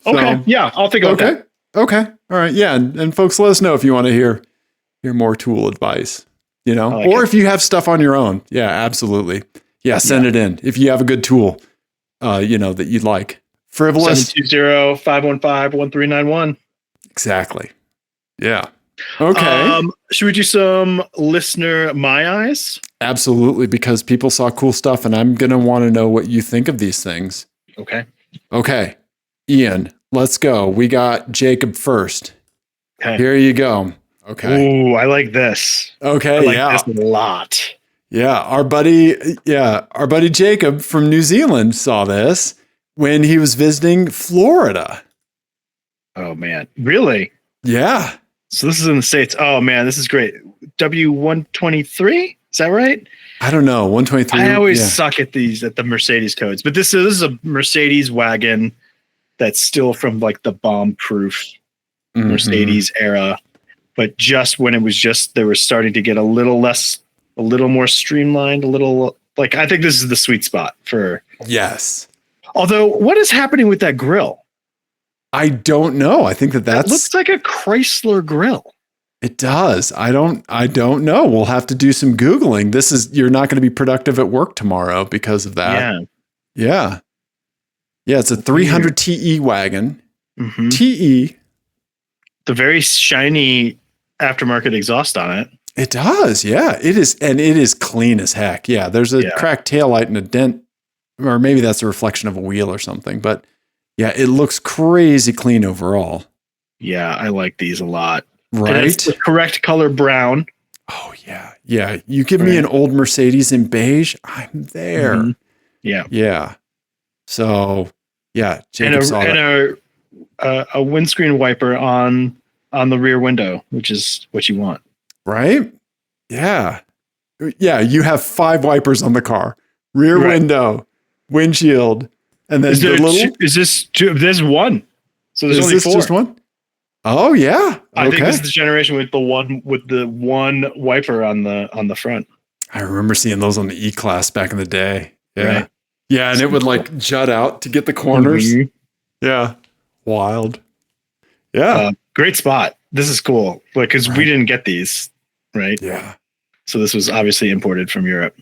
Speaker 2: Okay. So, yeah, I'll think of that.
Speaker 1: Okay. All right. Yeah. And folks, let us know if you want to hear more tool advice, or if you have stuff on your own. Yeah, absolutely. Yeah. Send it in. If you have a good tool, that you'd like Frivolous.
Speaker 2: 720-515-1391.
Speaker 1: Exactly. Yeah. Okay.
Speaker 2: Should we do some listener my eyes?
Speaker 1: Absolutely, because people saw cool stuff, and I'm gonna want to know what you think of these things. Okay. Ian, let's go. We got Jacob first.
Speaker 2: Okay.
Speaker 1: Here you go. Okay.
Speaker 2: Ooh, I like this.
Speaker 1: Okay.
Speaker 2: I like this a lot.
Speaker 1: Yeah. Our buddy Jacob from New Zealand saw this when he was visiting Florida.
Speaker 2: Oh man. Really?
Speaker 1: Yeah.
Speaker 2: So this is in the States. Oh man, this is great. W123? Is that right?
Speaker 1: I don't know. 123.
Speaker 2: I always suck at the Mercedes codes, but this is a Mercedes wagon that's still from like the bomb-proof Mercedes era. But just when it was they were starting to get a little more streamlined, I think this is the sweet spot for.
Speaker 1: Yes.
Speaker 2: Although, what is happening with that grill?
Speaker 1: I don't know. I think that
Speaker 2: looks like a Chrysler grill.
Speaker 1: It does. I don't know. We'll have to do some Googling. You're not going to be productive at work tomorrow because of that. Yeah. It's a 300 TE wagon. TE.
Speaker 2: The very shiny aftermarket exhaust on it.
Speaker 1: It does. Yeah, it is. And it is clean as heck. Yeah. There's a cracked taillight and a dent, or maybe that's a reflection of a wheel or something, but yeah, it looks crazy clean overall.
Speaker 2: Yeah. I like these a lot.
Speaker 1: Right.
Speaker 2: And it's the correct color brown.
Speaker 1: Oh yeah. Yeah. You give me an old Mercedes in beige, I'm there.
Speaker 2: Yeah.
Speaker 1: Yeah. So yeah. Jacob saw
Speaker 2: that. A windscreen wiper on the rear window, which is what you want.
Speaker 1: Right? Yeah. Yeah. You have 5 wipers on the car, rear window, windshield. And then
Speaker 2: there's one. So there's only 4.
Speaker 1: Just one? Oh yeah.
Speaker 2: I think this is the generation with the one wiper on the front.
Speaker 1: I remember seeing those on the E-Class back in the day. Yeah.
Speaker 2: Right.
Speaker 1: Yeah. And it would like jut out to get the corners. Yeah. Wild. Yeah.
Speaker 2: Great spot. This is cool. Because we didn't get these. Right.
Speaker 1: Yeah.
Speaker 2: So this was obviously imported from Europe.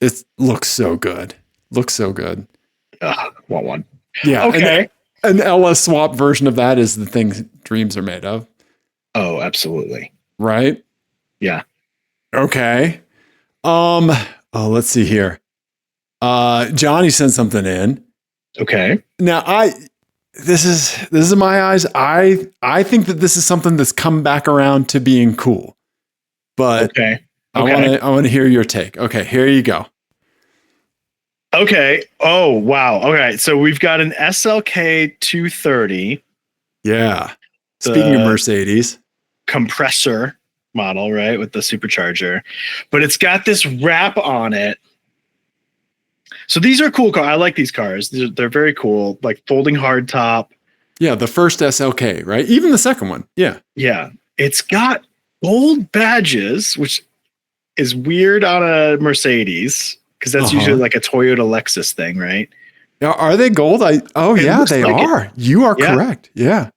Speaker 1: It looks so good. Want
Speaker 2: one.
Speaker 1: Yeah.
Speaker 2: Okay.
Speaker 1: An LS swap version of that is the thing dreams are made of.
Speaker 2: Oh, absolutely.
Speaker 1: Right?
Speaker 2: Yeah.
Speaker 1: Okay. Let's see here. Johnny sent something in.
Speaker 2: Okay.
Speaker 1: Now this is my eyes. I think that this is something that's come back around to being cool. But I want to hear your take. Okay, here you go.
Speaker 2: Okay. Oh, wow. Okay. So we've got an SLK 230.
Speaker 1: Yeah. Speaking of Mercedes.
Speaker 2: Compressor model, right? With the supercharger. But it's got this wrap on it. So these are cool cars. I like these cars. They're very cool. Like folding hardtop.
Speaker 1: Yeah. The first SLK, right? Even the second one. Yeah.
Speaker 2: Yeah. It's got gold badges, which is weird on a Mercedes. Because that's usually like a Toyota Lexus thing, right?
Speaker 1: Now, are they gold? They are. You are correct. Yeah.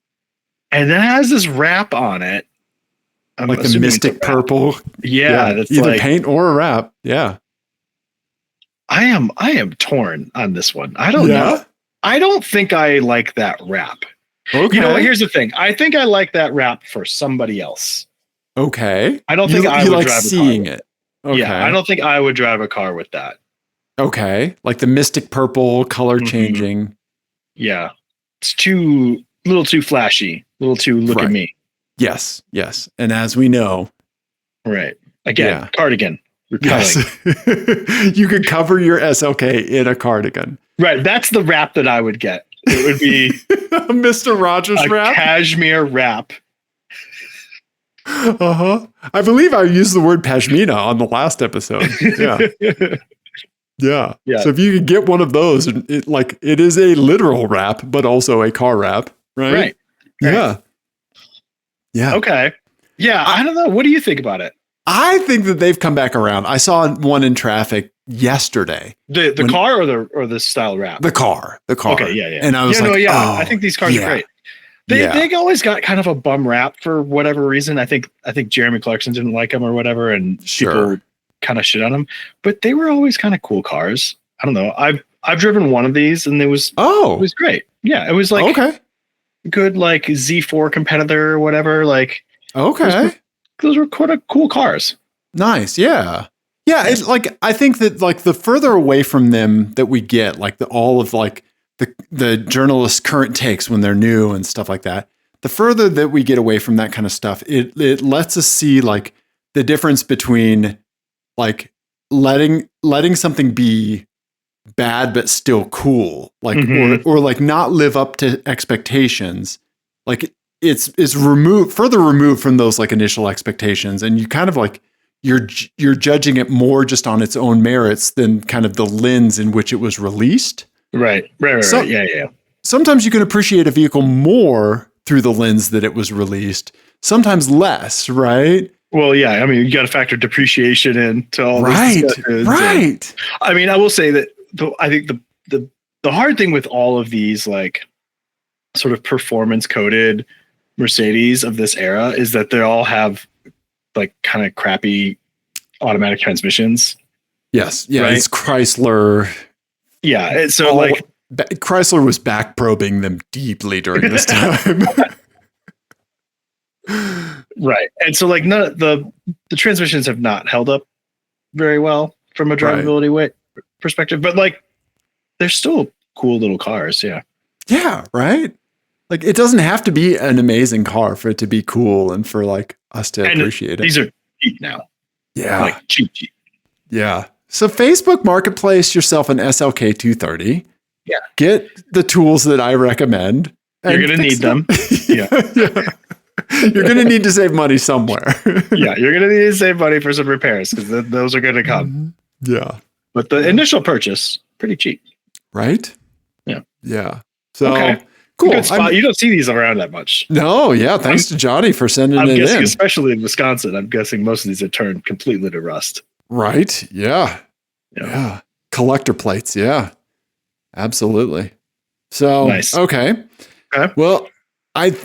Speaker 2: And then it has this wrap on it. I'm
Speaker 1: like the mystic purple.
Speaker 2: Yeah. That's
Speaker 1: either paint or a wrap. Yeah.
Speaker 2: I am torn on this one. I don't know. I don't think I like that wrap.
Speaker 1: Okay.
Speaker 2: You know what? Here's the thing. I think I like that wrap for somebody else.
Speaker 1: Okay.
Speaker 2: I don't think I would
Speaker 1: like
Speaker 2: drive
Speaker 1: seeing it. Okay.
Speaker 2: Yeah, I don't think I would drive a car with that.
Speaker 1: Okay. Like the mystic purple color changing.
Speaker 2: Yeah. It's a little too flashy. A little too look at me.
Speaker 1: Yes. Yes. And as we know.
Speaker 2: Right. Again, cardigan.
Speaker 1: Yes. You could cover your SLK in a cardigan.
Speaker 2: Right. That's the wrap that I would get. It would be
Speaker 1: a Mr. Rogers wrap.
Speaker 2: Cashmere wrap.
Speaker 1: I believe I used the word pashmina on the last episode. Yeah. So if you could get one of those, it is a literal wrap, but also a car wrap, right? Yeah.
Speaker 2: Okay. Yeah. I don't know. What do you think about it?
Speaker 1: I think that they've come back around. I saw one in traffic yesterday.
Speaker 2: The car or the style wrap?
Speaker 1: The car.
Speaker 2: Okay. Yeah.
Speaker 1: And I was
Speaker 2: I think these cars are great. They always got kind of a bum rap for whatever reason. I think Jeremy Clarkson didn't like them or whatever, and people kind of shit on them. But they were always kind of cool cars. I don't know. I've driven one of these, and it was great. Yeah, it was like good like Z4 competitor or whatever. Like those were quite cool cars.
Speaker 1: Nice, yeah. Yeah, it's like I think that like the further away from them that we get, like all of like the journalists' current takes when they're new and stuff like that, the further that we get away from that kind of stuff, it lets us see like the difference between like letting something be bad but still cool, like or like not live up to expectations. Like it's further removed from those like initial expectations, and you kind of like you're judging it more just on its own merits than kind of the lens in which it was released.
Speaker 2: Right. Yeah.
Speaker 1: Sometimes you can appreciate a vehicle more through the lens that it was released, sometimes less, right?
Speaker 2: Well, yeah. I mean, you got to factor depreciation into all
Speaker 1: this. Right.
Speaker 2: I mean, I will say that I think the hard thing with all of these like sort of performance coded Mercedes of this era is that they all have like kind of crappy automatic transmissions.
Speaker 1: Yes. Yeah. Right? It's Chrysler.
Speaker 2: Yeah. So like
Speaker 1: Chrysler was back probing them deeply during this time.
Speaker 2: Right. And so like none of the transmissions have not held up very well from a drivability perspective, but like they're still cool little cars. Yeah.
Speaker 1: Yeah. Right. Like it doesn't have to be an amazing car for it to be cool and for like us to appreciate it.
Speaker 2: These are cheap now.
Speaker 1: Yeah.
Speaker 2: Like cheap.
Speaker 1: Yeah. So Facebook Marketplace yourself an SLK 230.
Speaker 2: Yeah.
Speaker 1: Get the tools that I recommend.
Speaker 2: You're going to need them. Yeah.
Speaker 1: You're going to need to save money somewhere.
Speaker 2: Yeah. You're going to need to save money for some repairs because those are going to come.
Speaker 1: Yeah.
Speaker 2: But the initial purchase, pretty cheap.
Speaker 1: Right?
Speaker 2: Yeah.
Speaker 1: Yeah. So cool.
Speaker 2: You don't see these around that much.
Speaker 1: No. Yeah. Thanks to Johnny for sending it in.
Speaker 2: Especially in Wisconsin, I'm guessing most of these are turned completely to rust.
Speaker 1: Right. Yeah. Yeah. Collector plates. Yeah. Absolutely. So,
Speaker 2: nice.
Speaker 1: Okay. Well, I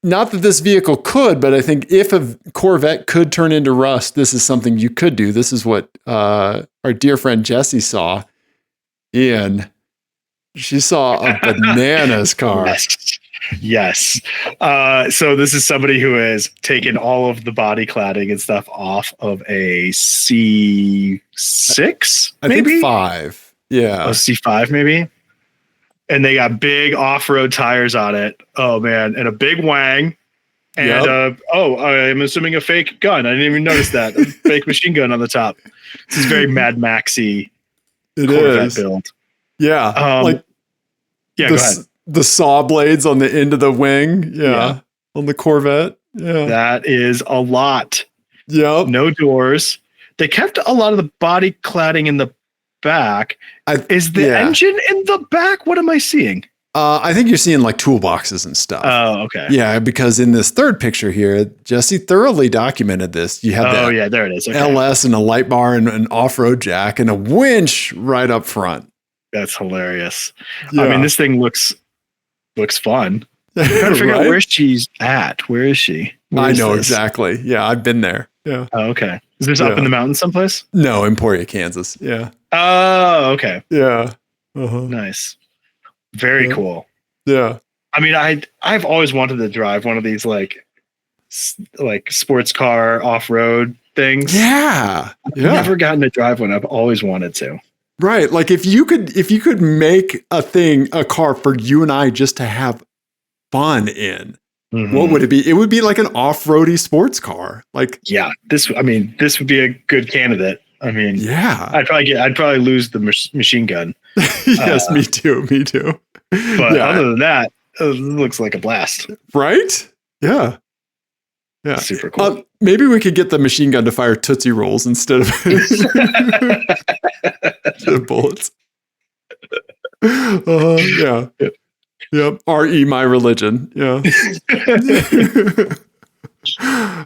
Speaker 1: not that this vehicle could, but I think if a Corvette could turn into rust, this is something you could do. This is what our dear friend Jessie saw. She saw a bananas car.
Speaker 2: Yes. So this is somebody who has taken all of the body cladding and stuff off of a C6,
Speaker 1: I think 5. Yeah.
Speaker 2: A C5 maybe. And they got big off-road tires on it. Oh man. And a big wang. And I'm assuming a fake gun. I didn't even notice that. A fake machine gun on the top. This is very Mad Maxy Corvette build.
Speaker 1: Yeah. Go
Speaker 2: ahead.
Speaker 1: The saw blades on the end of the wing. Yeah. On the Corvette. Yeah.
Speaker 2: That is a lot.
Speaker 1: Yep.
Speaker 2: No doors. They kept a lot of the body cladding in the back. Is the engine in the back? What am I seeing?
Speaker 1: I think you're seeing like toolboxes and stuff.
Speaker 2: Oh, okay.
Speaker 1: Yeah, because in this third picture here, Jessie thoroughly documented this. You have
Speaker 2: there it is. Okay.
Speaker 1: LS and a light bar and an off-road jack and a winch right up front.
Speaker 2: That's hilarious. Yeah. I mean, this thing looks fun. I'm trying to figure out where she's at. Where is she?
Speaker 1: I know exactly. Yeah, I've been there. Yeah.
Speaker 2: Oh, okay. Is this up in the mountains someplace?
Speaker 1: No, Emporia, Kansas. Yeah.
Speaker 2: Oh, okay.
Speaker 1: Yeah.
Speaker 2: Nice. Very cool.
Speaker 1: Yeah.
Speaker 2: I mean, I've always wanted to drive one of these like sports car off-road things.
Speaker 1: Yeah.
Speaker 2: I've never gotten to drive one. I've always wanted to.
Speaker 1: Right. Like if you could make a car for you and I just to have fun in, what would it be? It would be like an off-roady sports car. Like,
Speaker 2: yeah, this would be a good candidate. I mean,
Speaker 1: yeah,
Speaker 2: I'd probably lose the machine gun.
Speaker 1: Yes, me too.
Speaker 2: But other than that, it looks like a blast.
Speaker 1: Right? Yeah. Yeah.
Speaker 2: Super cool.
Speaker 1: Maybe we could get the machine gun to fire Tootsie Rolls instead of bullets. Yeah. Yep. RE my religion. Yeah.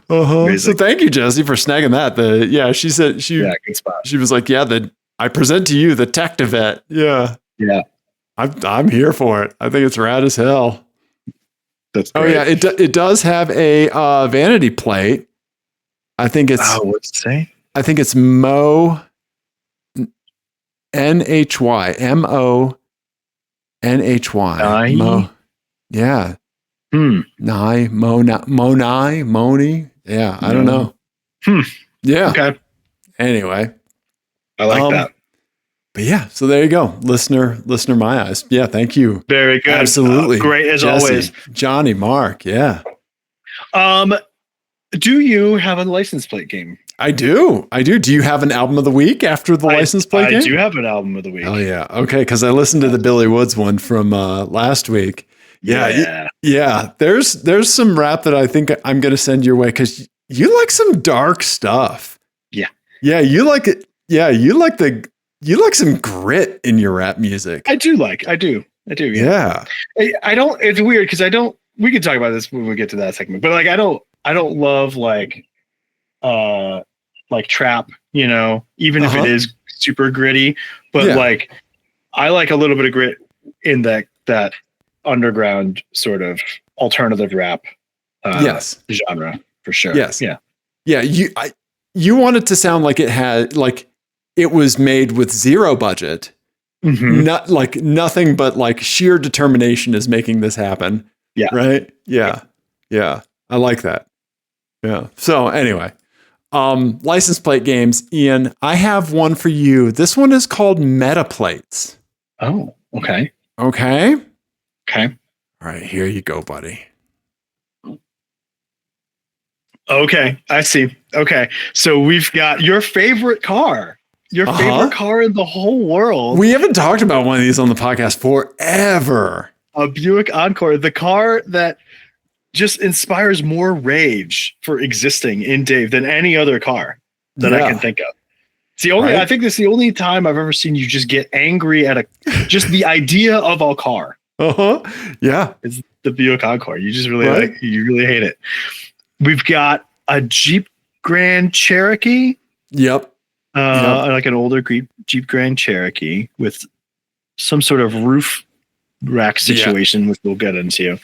Speaker 1: So thank you, Jessie, for snagging that. She said
Speaker 2: good spot.
Speaker 1: She was like, I present to you the Tectivet. Yeah.
Speaker 2: Yeah.
Speaker 1: I'm here for it. I think it's rad as hell.
Speaker 2: That's great.
Speaker 1: Oh yeah, it does have a vanity plate. I think it's.
Speaker 2: What's it say?
Speaker 1: I think it's Mo NHY. MONHY. Mo. Yeah. Nye. Moni. Yeah. I don't know. Yeah.
Speaker 2: Okay.
Speaker 1: Anyway.
Speaker 2: I like that.
Speaker 1: But yeah, so there you go. Listener My Eyes. Yeah, thank you.
Speaker 2: Very good.
Speaker 1: Absolutely.
Speaker 2: Great as
Speaker 1: Jesse,
Speaker 2: always.
Speaker 1: Johnny, Mark. Yeah.
Speaker 2: Do you have a license plate game?
Speaker 1: I do. Do you have an album of the week after the license plate game?
Speaker 2: I do have an album of the week.
Speaker 1: Oh yeah. Okay, because I listened to the Billy Woods one from last week. Yeah. There's some rap that I think I'm going to send your way because you like some dark stuff.
Speaker 2: Yeah.
Speaker 1: Yeah, you like it. Yeah, you like some grit in your rap music.
Speaker 2: I do. Yeah. I don't. It's weird because I don't. We can talk about this when we get to that segment. But like, I don't love like trap. You know, even if it is super gritty. But like, I like a little bit of grit in that underground sort of alternative rap. Genre for sure.
Speaker 1: Yes.
Speaker 2: Yeah.
Speaker 1: Yeah. You want it to sound like it had like it was made with zero budget. Not like nothing but like sheer determination is making this happen.
Speaker 2: Yeah.
Speaker 1: Right. Yeah. Yeah. I like that. Yeah. So anyway, license plate games, Ian, I have one for you. This one is called Meta Plates.
Speaker 2: Oh, okay.
Speaker 1: Okay.
Speaker 2: Okay.
Speaker 1: All right. Here you go, buddy.
Speaker 2: Okay. I see. Okay. So we've got your favorite car. Your favorite car in the whole world.
Speaker 1: We haven't talked about one of these on the podcast forever.
Speaker 2: A Buick Encore, the car that just inspires more rage for existing in Dave than any other car that I can think of. It's the only. Right? I think this is the only time I've ever seen you just get angry at just the idea of a car.
Speaker 1: Yeah,
Speaker 2: it's the Buick Encore. You just really you really hate it. We've got a Jeep Grand Cherokee.
Speaker 1: Yep.
Speaker 2: Like an older Jeep Grand Cherokee with some sort of roof rack situation, which we'll get into.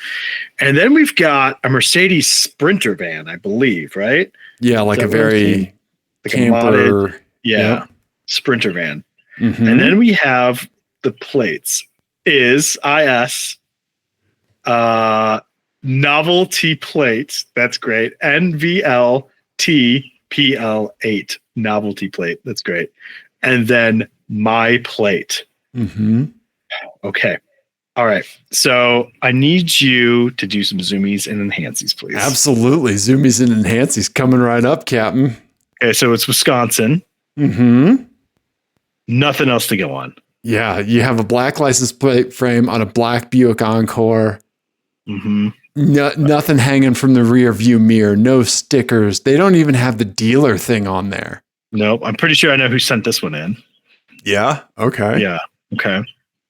Speaker 2: And then we've got a Mercedes Sprinter van, I believe, right?
Speaker 1: Yeah, like a very camper.
Speaker 2: Sprinter van. And then we have the plates is IS novelty plates. That's great. NVLTPL8 novelty plate. That's great. And then my plate. Okay. All right. So I need you to do some zoomies and enhancies, please.
Speaker 1: Absolutely. Zoomies and enhancies coming right up, Captain.
Speaker 2: Okay. So it's Wisconsin. Nothing else to go on.
Speaker 1: Yeah. You have a black license plate frame on a black Buick Encore. Nothing hanging from the rear view mirror. No stickers. They don't even have the dealer thing on there.
Speaker 2: Nope. I'm pretty sure I know who sent this one in.
Speaker 1: Yeah. Okay.
Speaker 2: Yeah. Okay.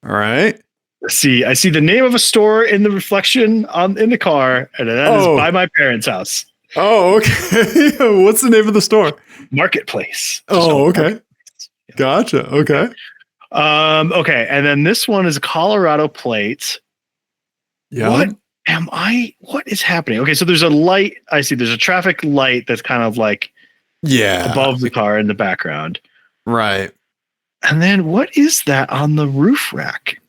Speaker 1: All right.
Speaker 2: I see the name of a store in the reflection in the car, and that is by my parents' house.
Speaker 1: Oh, okay. What's the name of the store?
Speaker 2: Marketplace.
Speaker 1: Oh, okay. Gotcha. Okay.
Speaker 2: Okay. And then this one is a Colorado plate.
Speaker 1: Yeah.
Speaker 2: What is happening? Okay. So there's a light. I see there's a traffic light that's kind of like above the car in the background.
Speaker 1: Right.
Speaker 2: And then what is that on the roof rack?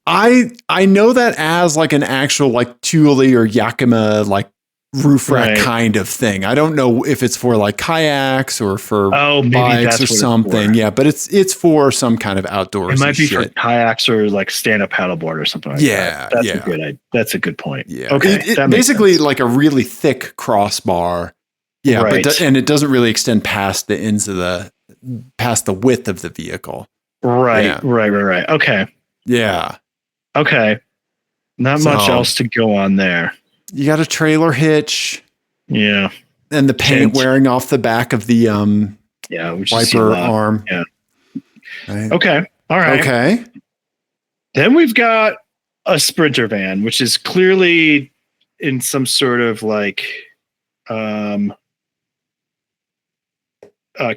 Speaker 1: I know that as like an actual like Thule or Yakima like roof rack kind of thing. I don't know if it's for like kayaks or for bikes or something. Yeah, but it's for some kind of outdoors.
Speaker 2: It might be for kayaks or like stand-up paddleboard or something like that. That's a good point.
Speaker 1: Yeah. Okay. It basically like a really thick crossbar. Yeah, but and it doesn't really extend past the ends of past the width of the vehicle.
Speaker 2: Right. Okay.
Speaker 1: Yeah.
Speaker 2: Okay. Not much else to go on there.
Speaker 1: You got a trailer hitch.
Speaker 2: Yeah.
Speaker 1: And the paint wearing off the back of the wiper arm.
Speaker 2: Yeah.
Speaker 1: Right.
Speaker 2: Okay. All right.
Speaker 1: Okay.
Speaker 2: Then we've got a Sprinter van, which is clearly in some sort of like a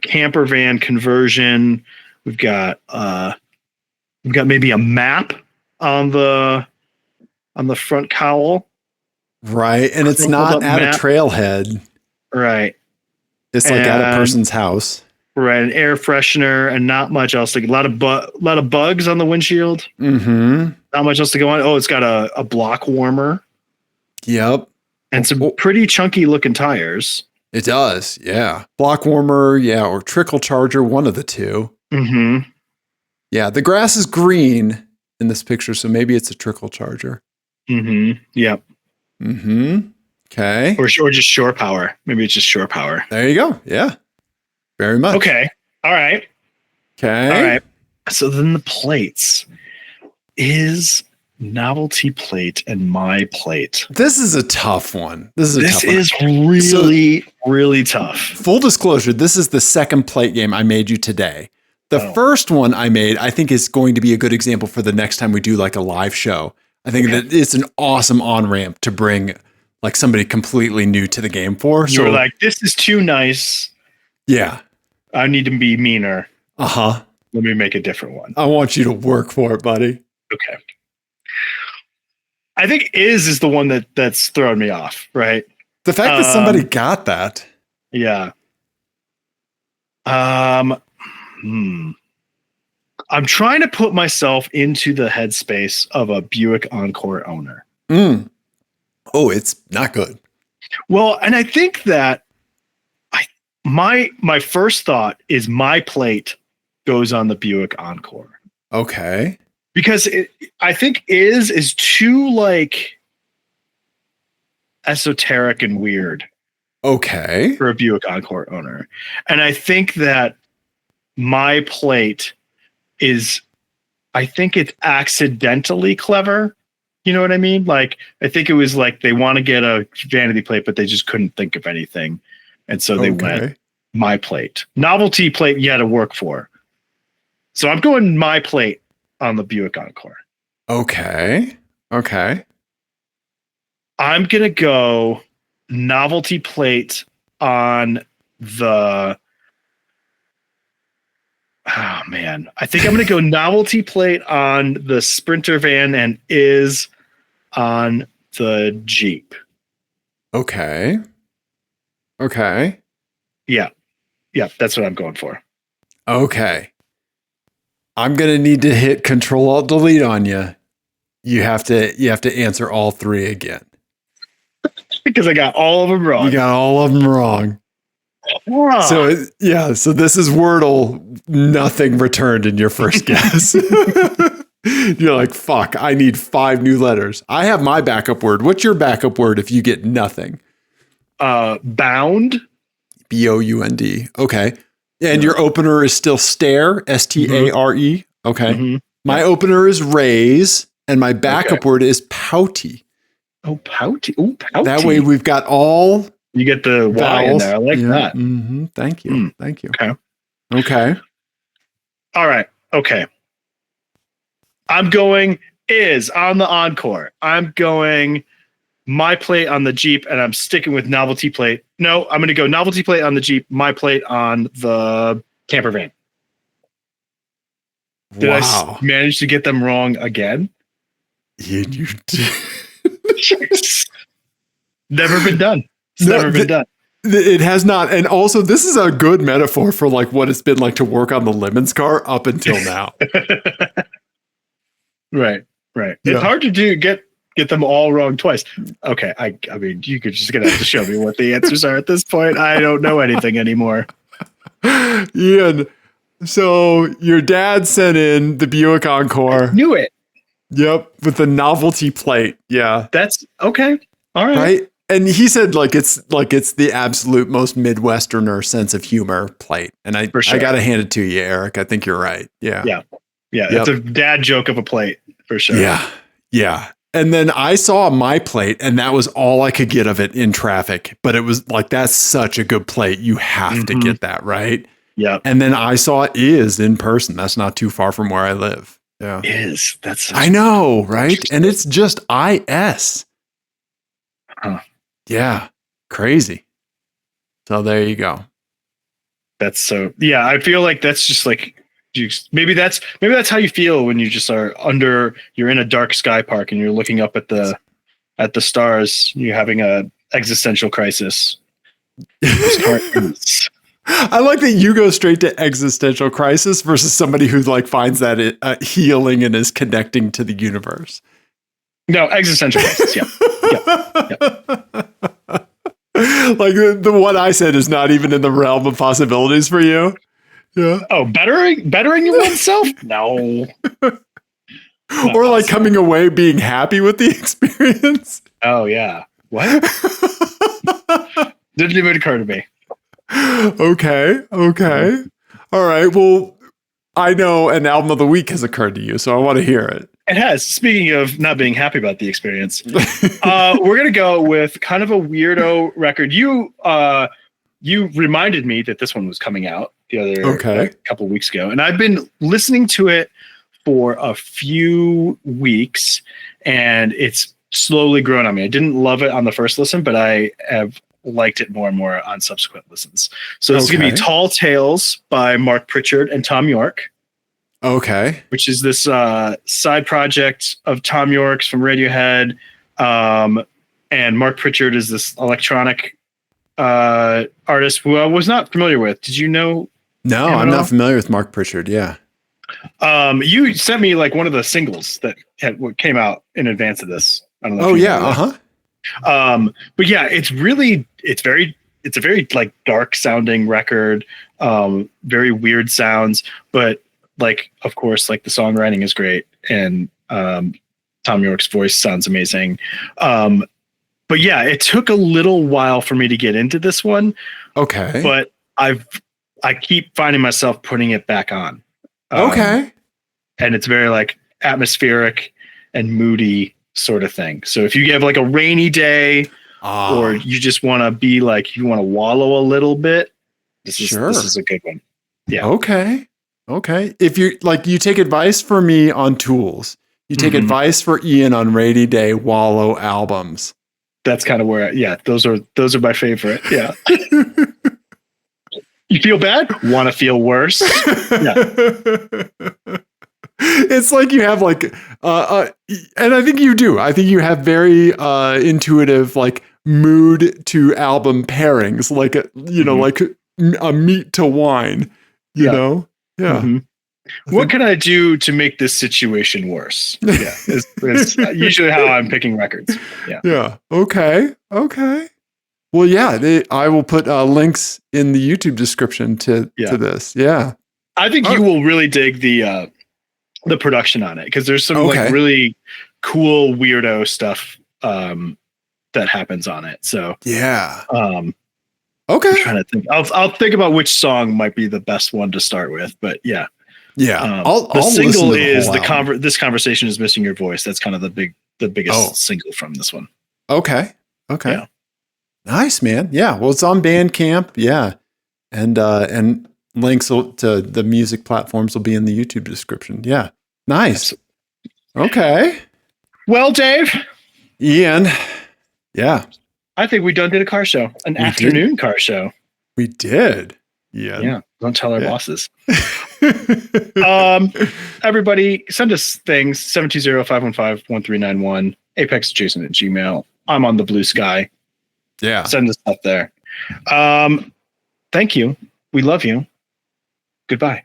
Speaker 2: camper van conversion. We've got maybe a map on the front cowl.
Speaker 1: Right. And it's not at a trailhead.
Speaker 2: Right.
Speaker 1: It's like at a person's house.
Speaker 2: Right, an air freshener, and not much else. Like a lot of bugs on the windshield.
Speaker 1: Mm-hmm.
Speaker 2: Not much else to go on. Oh, it's got a block warmer.
Speaker 1: Yep.
Speaker 2: And some pretty chunky looking tires.
Speaker 1: It does, yeah. Block warmer, yeah, or trickle charger, one of the two.
Speaker 2: Mm-hmm.
Speaker 1: Yeah, the grass is green in this picture, so maybe it's a trickle charger.
Speaker 2: Mm-hmm. Yep.
Speaker 1: Mm-hmm. Okay.
Speaker 2: Or just shore power. Maybe it's just shore power.
Speaker 1: There you go. Yeah. Very much.
Speaker 2: Okay. All right.
Speaker 1: Okay.
Speaker 2: All right. So then the plates is novelty plate and my plate.
Speaker 1: This is a tough one. This
Speaker 2: is really, really tough.
Speaker 1: Full disclosure, this is the second plate game I made you today. The first one I made, I think, is going to be a good example for the next time we do like a live show. I think that it's an awesome on-ramp to bring like somebody completely new to the game for.
Speaker 2: You're like, this is too nice.
Speaker 1: Yeah.
Speaker 2: I need to be meaner.
Speaker 1: Uh-huh.
Speaker 2: Let me make a different one.
Speaker 1: I want you to work for it, buddy.
Speaker 2: Okay. I think is the one that's thrown me off, right?
Speaker 1: The fact that somebody got that.
Speaker 2: Yeah. I'm trying to put myself into the headspace of a Buick Encore owner.
Speaker 1: Oh, it's not good.
Speaker 2: Well, and I think that my first thought is my plate goes on the Buick Encore.
Speaker 1: Okay.
Speaker 2: Because I think is too like esoteric and weird.
Speaker 1: Okay.
Speaker 2: For a Buick Encore owner. And I think that my plate I think it's accidentally clever. You know what I mean? Like, I think it was like they want to get a vanity plate, but they just couldn't think of anything. And so they went my plate. Novelty plate you had to work for. So I'm going my plate on the Buick Encore.
Speaker 1: Okay. Okay.
Speaker 2: I'm going to go novelty plate on the... Oh, man. I think I'm going to go novelty plate on the Sprinter van and is on the Jeep.
Speaker 1: Okay. Okay.
Speaker 2: Yeah. Yeah, that's what I'm going for.
Speaker 1: Okay. I'm going to need to hit Control-Alt-Delete on you. You have to answer all three again.
Speaker 2: Because I got all of them wrong.
Speaker 1: You got all of them wrong. So this is Wordle. Nothing returned in your first guess. You're like, fuck, I need 5 new letters. I have my backup word. What's your backup word if you get nothing?
Speaker 2: Bound.
Speaker 1: B-O-U-N-D. Okay. And your opener is still stare, S-T-A-R-E. Okay. Mm-hmm. My opener is raise, and my backup word is pouty.
Speaker 2: Oh, pouty. Oh, pouty.
Speaker 1: That way we've got all...
Speaker 2: You get the Y in there. I like that.
Speaker 1: Mm-hmm. Thank you. Thank you.
Speaker 2: Okay.
Speaker 1: Okay.
Speaker 2: All right. Okay. I'm going is on the Encore. I'm going my plate on the Jeep, and I'm sticking with novelty plate. No, I'm going to go novelty plate on the Jeep, my plate on the camper van. Did I manage to get them wrong again?
Speaker 1: You did.
Speaker 2: Never been done. It's never been done.
Speaker 1: It has not. And also, this is a good metaphor for like what it's been like to work on the Lemons car up until now.
Speaker 2: Right. Yeah. It's hard to get them all wrong twice. Okay. I mean, you could just gonna have to show me what the answers are at this point. I don't know anything anymore.
Speaker 1: Ian, so your dad sent in the Buick Encore.
Speaker 2: I knew it.
Speaker 1: Yep, with the novelty plate. Yeah.
Speaker 2: That's okay. All right.
Speaker 1: Right? And he said it's the absolute most Midwesterner sense of humor plate. And I got to hand it to you, Eric. I think you're right. Yeah.
Speaker 2: Yeah. It's a dad joke of a plate for sure.
Speaker 1: Yeah. And then I saw my plate, and that was all I could get of it in traffic. But it was like, that's such a good plate. You have to get that, right?
Speaker 2: Yeah.
Speaker 1: And then I saw is in person. That's not too far from where I live. Yeah.
Speaker 2: Is. That's
Speaker 1: I know, right? And it's just IS.
Speaker 2: Huh.
Speaker 1: Yeah. Crazy. So there you go.
Speaker 2: That's so, yeah, I feel like that's just like, maybe that's how you feel when you just you're in a dark sky park and you're looking up at the stars. You're having a existential crisis.
Speaker 1: I like that you go straight to existential crisis versus somebody who like finds that healing and is connecting to the universe.
Speaker 2: No, existential crisis. Yeah.
Speaker 1: Like the what I said is not even in the realm of possibilities for you. Yeah.
Speaker 2: Oh, bettering oneself? No.
Speaker 1: Or like coming away being happy with the experience.
Speaker 2: Oh yeah. What? Didn't even occur to me.
Speaker 1: Okay. All right. Well, I know an album of the week has occurred to you, so I want to hear it.
Speaker 2: It has. Speaking of not being happy about the experience, we're gonna go with kind of a weirdo record. You reminded me that this one was coming out the other couple of weeks ago, and I've been listening to it for a few weeks, and it's slowly grown on me. I didn't love it on the first listen, but I have liked it more and more on subsequent listens. So it's gonna be Tall Tales by Mark Pritchard and Thom Yorke.
Speaker 1: Okay.
Speaker 2: Which is this side project of Thom Yorke's from Radiohead. And Mark Pritchard is this electronic artist who I was not familiar with. Did you know?
Speaker 1: No, I'm not familiar with Mark Pritchard. Yeah.
Speaker 2: You sent me like one of the singles that came out in advance of this. I don't know.
Speaker 1: Oh yeah.
Speaker 2: But yeah, it's a very like dark sounding record. Very weird sounds, but like, of course, like the songwriting is great, and Thom Yorke's voice sounds amazing. But yeah, it took a little while for me to get into this one.
Speaker 1: Okay.
Speaker 2: But I keep finding myself putting it back on.
Speaker 1: Okay.
Speaker 2: And it's very like atmospheric and moody sort of thing. So if you have like a rainy day or you just want to be like, you want to wallow a little bit, this is a good one. Yeah.
Speaker 1: Okay. If you like, you take advice from me on tools. You take advice for Ian on rainy day wallow albums.
Speaker 2: That's kind of where, those are my favorite. Yeah. You feel bad? Want to feel worse? Yeah.
Speaker 1: It's like you have like, and I think you do. I think you have very intuitive like mood to album pairings, like like a meat to wine. You know. Yeah.
Speaker 2: Mm-hmm. What can I do to make this situation worse? Yeah, is usually how I'm picking records. Yeah.
Speaker 1: Yeah. Okay. Well, yeah, I will put links in the YouTube description to this. Yeah.
Speaker 2: I think you will really dig the production on it because there's some like really cool weirdo stuff that happens on it. So
Speaker 1: yeah.
Speaker 2: Okay. I'm trying to think. I'll think about which song might be the best one to start with, but yeah.
Speaker 1: Yeah.
Speaker 2: The single is this conversation is missing your voice. That's kind of the biggest single from this one.
Speaker 1: Okay. Yeah. Nice, man. Yeah. Well, it's on Bandcamp. Yeah. And links to the music platforms will be in the YouTube description. Yeah. Nice. Okay.
Speaker 2: Well, Dave.
Speaker 1: Ian. Yeah.
Speaker 2: I think we did a car show, an afternoon car show.
Speaker 1: We did.
Speaker 2: Yeah. Don't tell our bosses. Everybody send us things 720-515-1391 apexadjacent@gmail. I'm on the Blue Sky.
Speaker 1: Yeah.
Speaker 2: Send us up there. Thank you. We love you. Goodbye.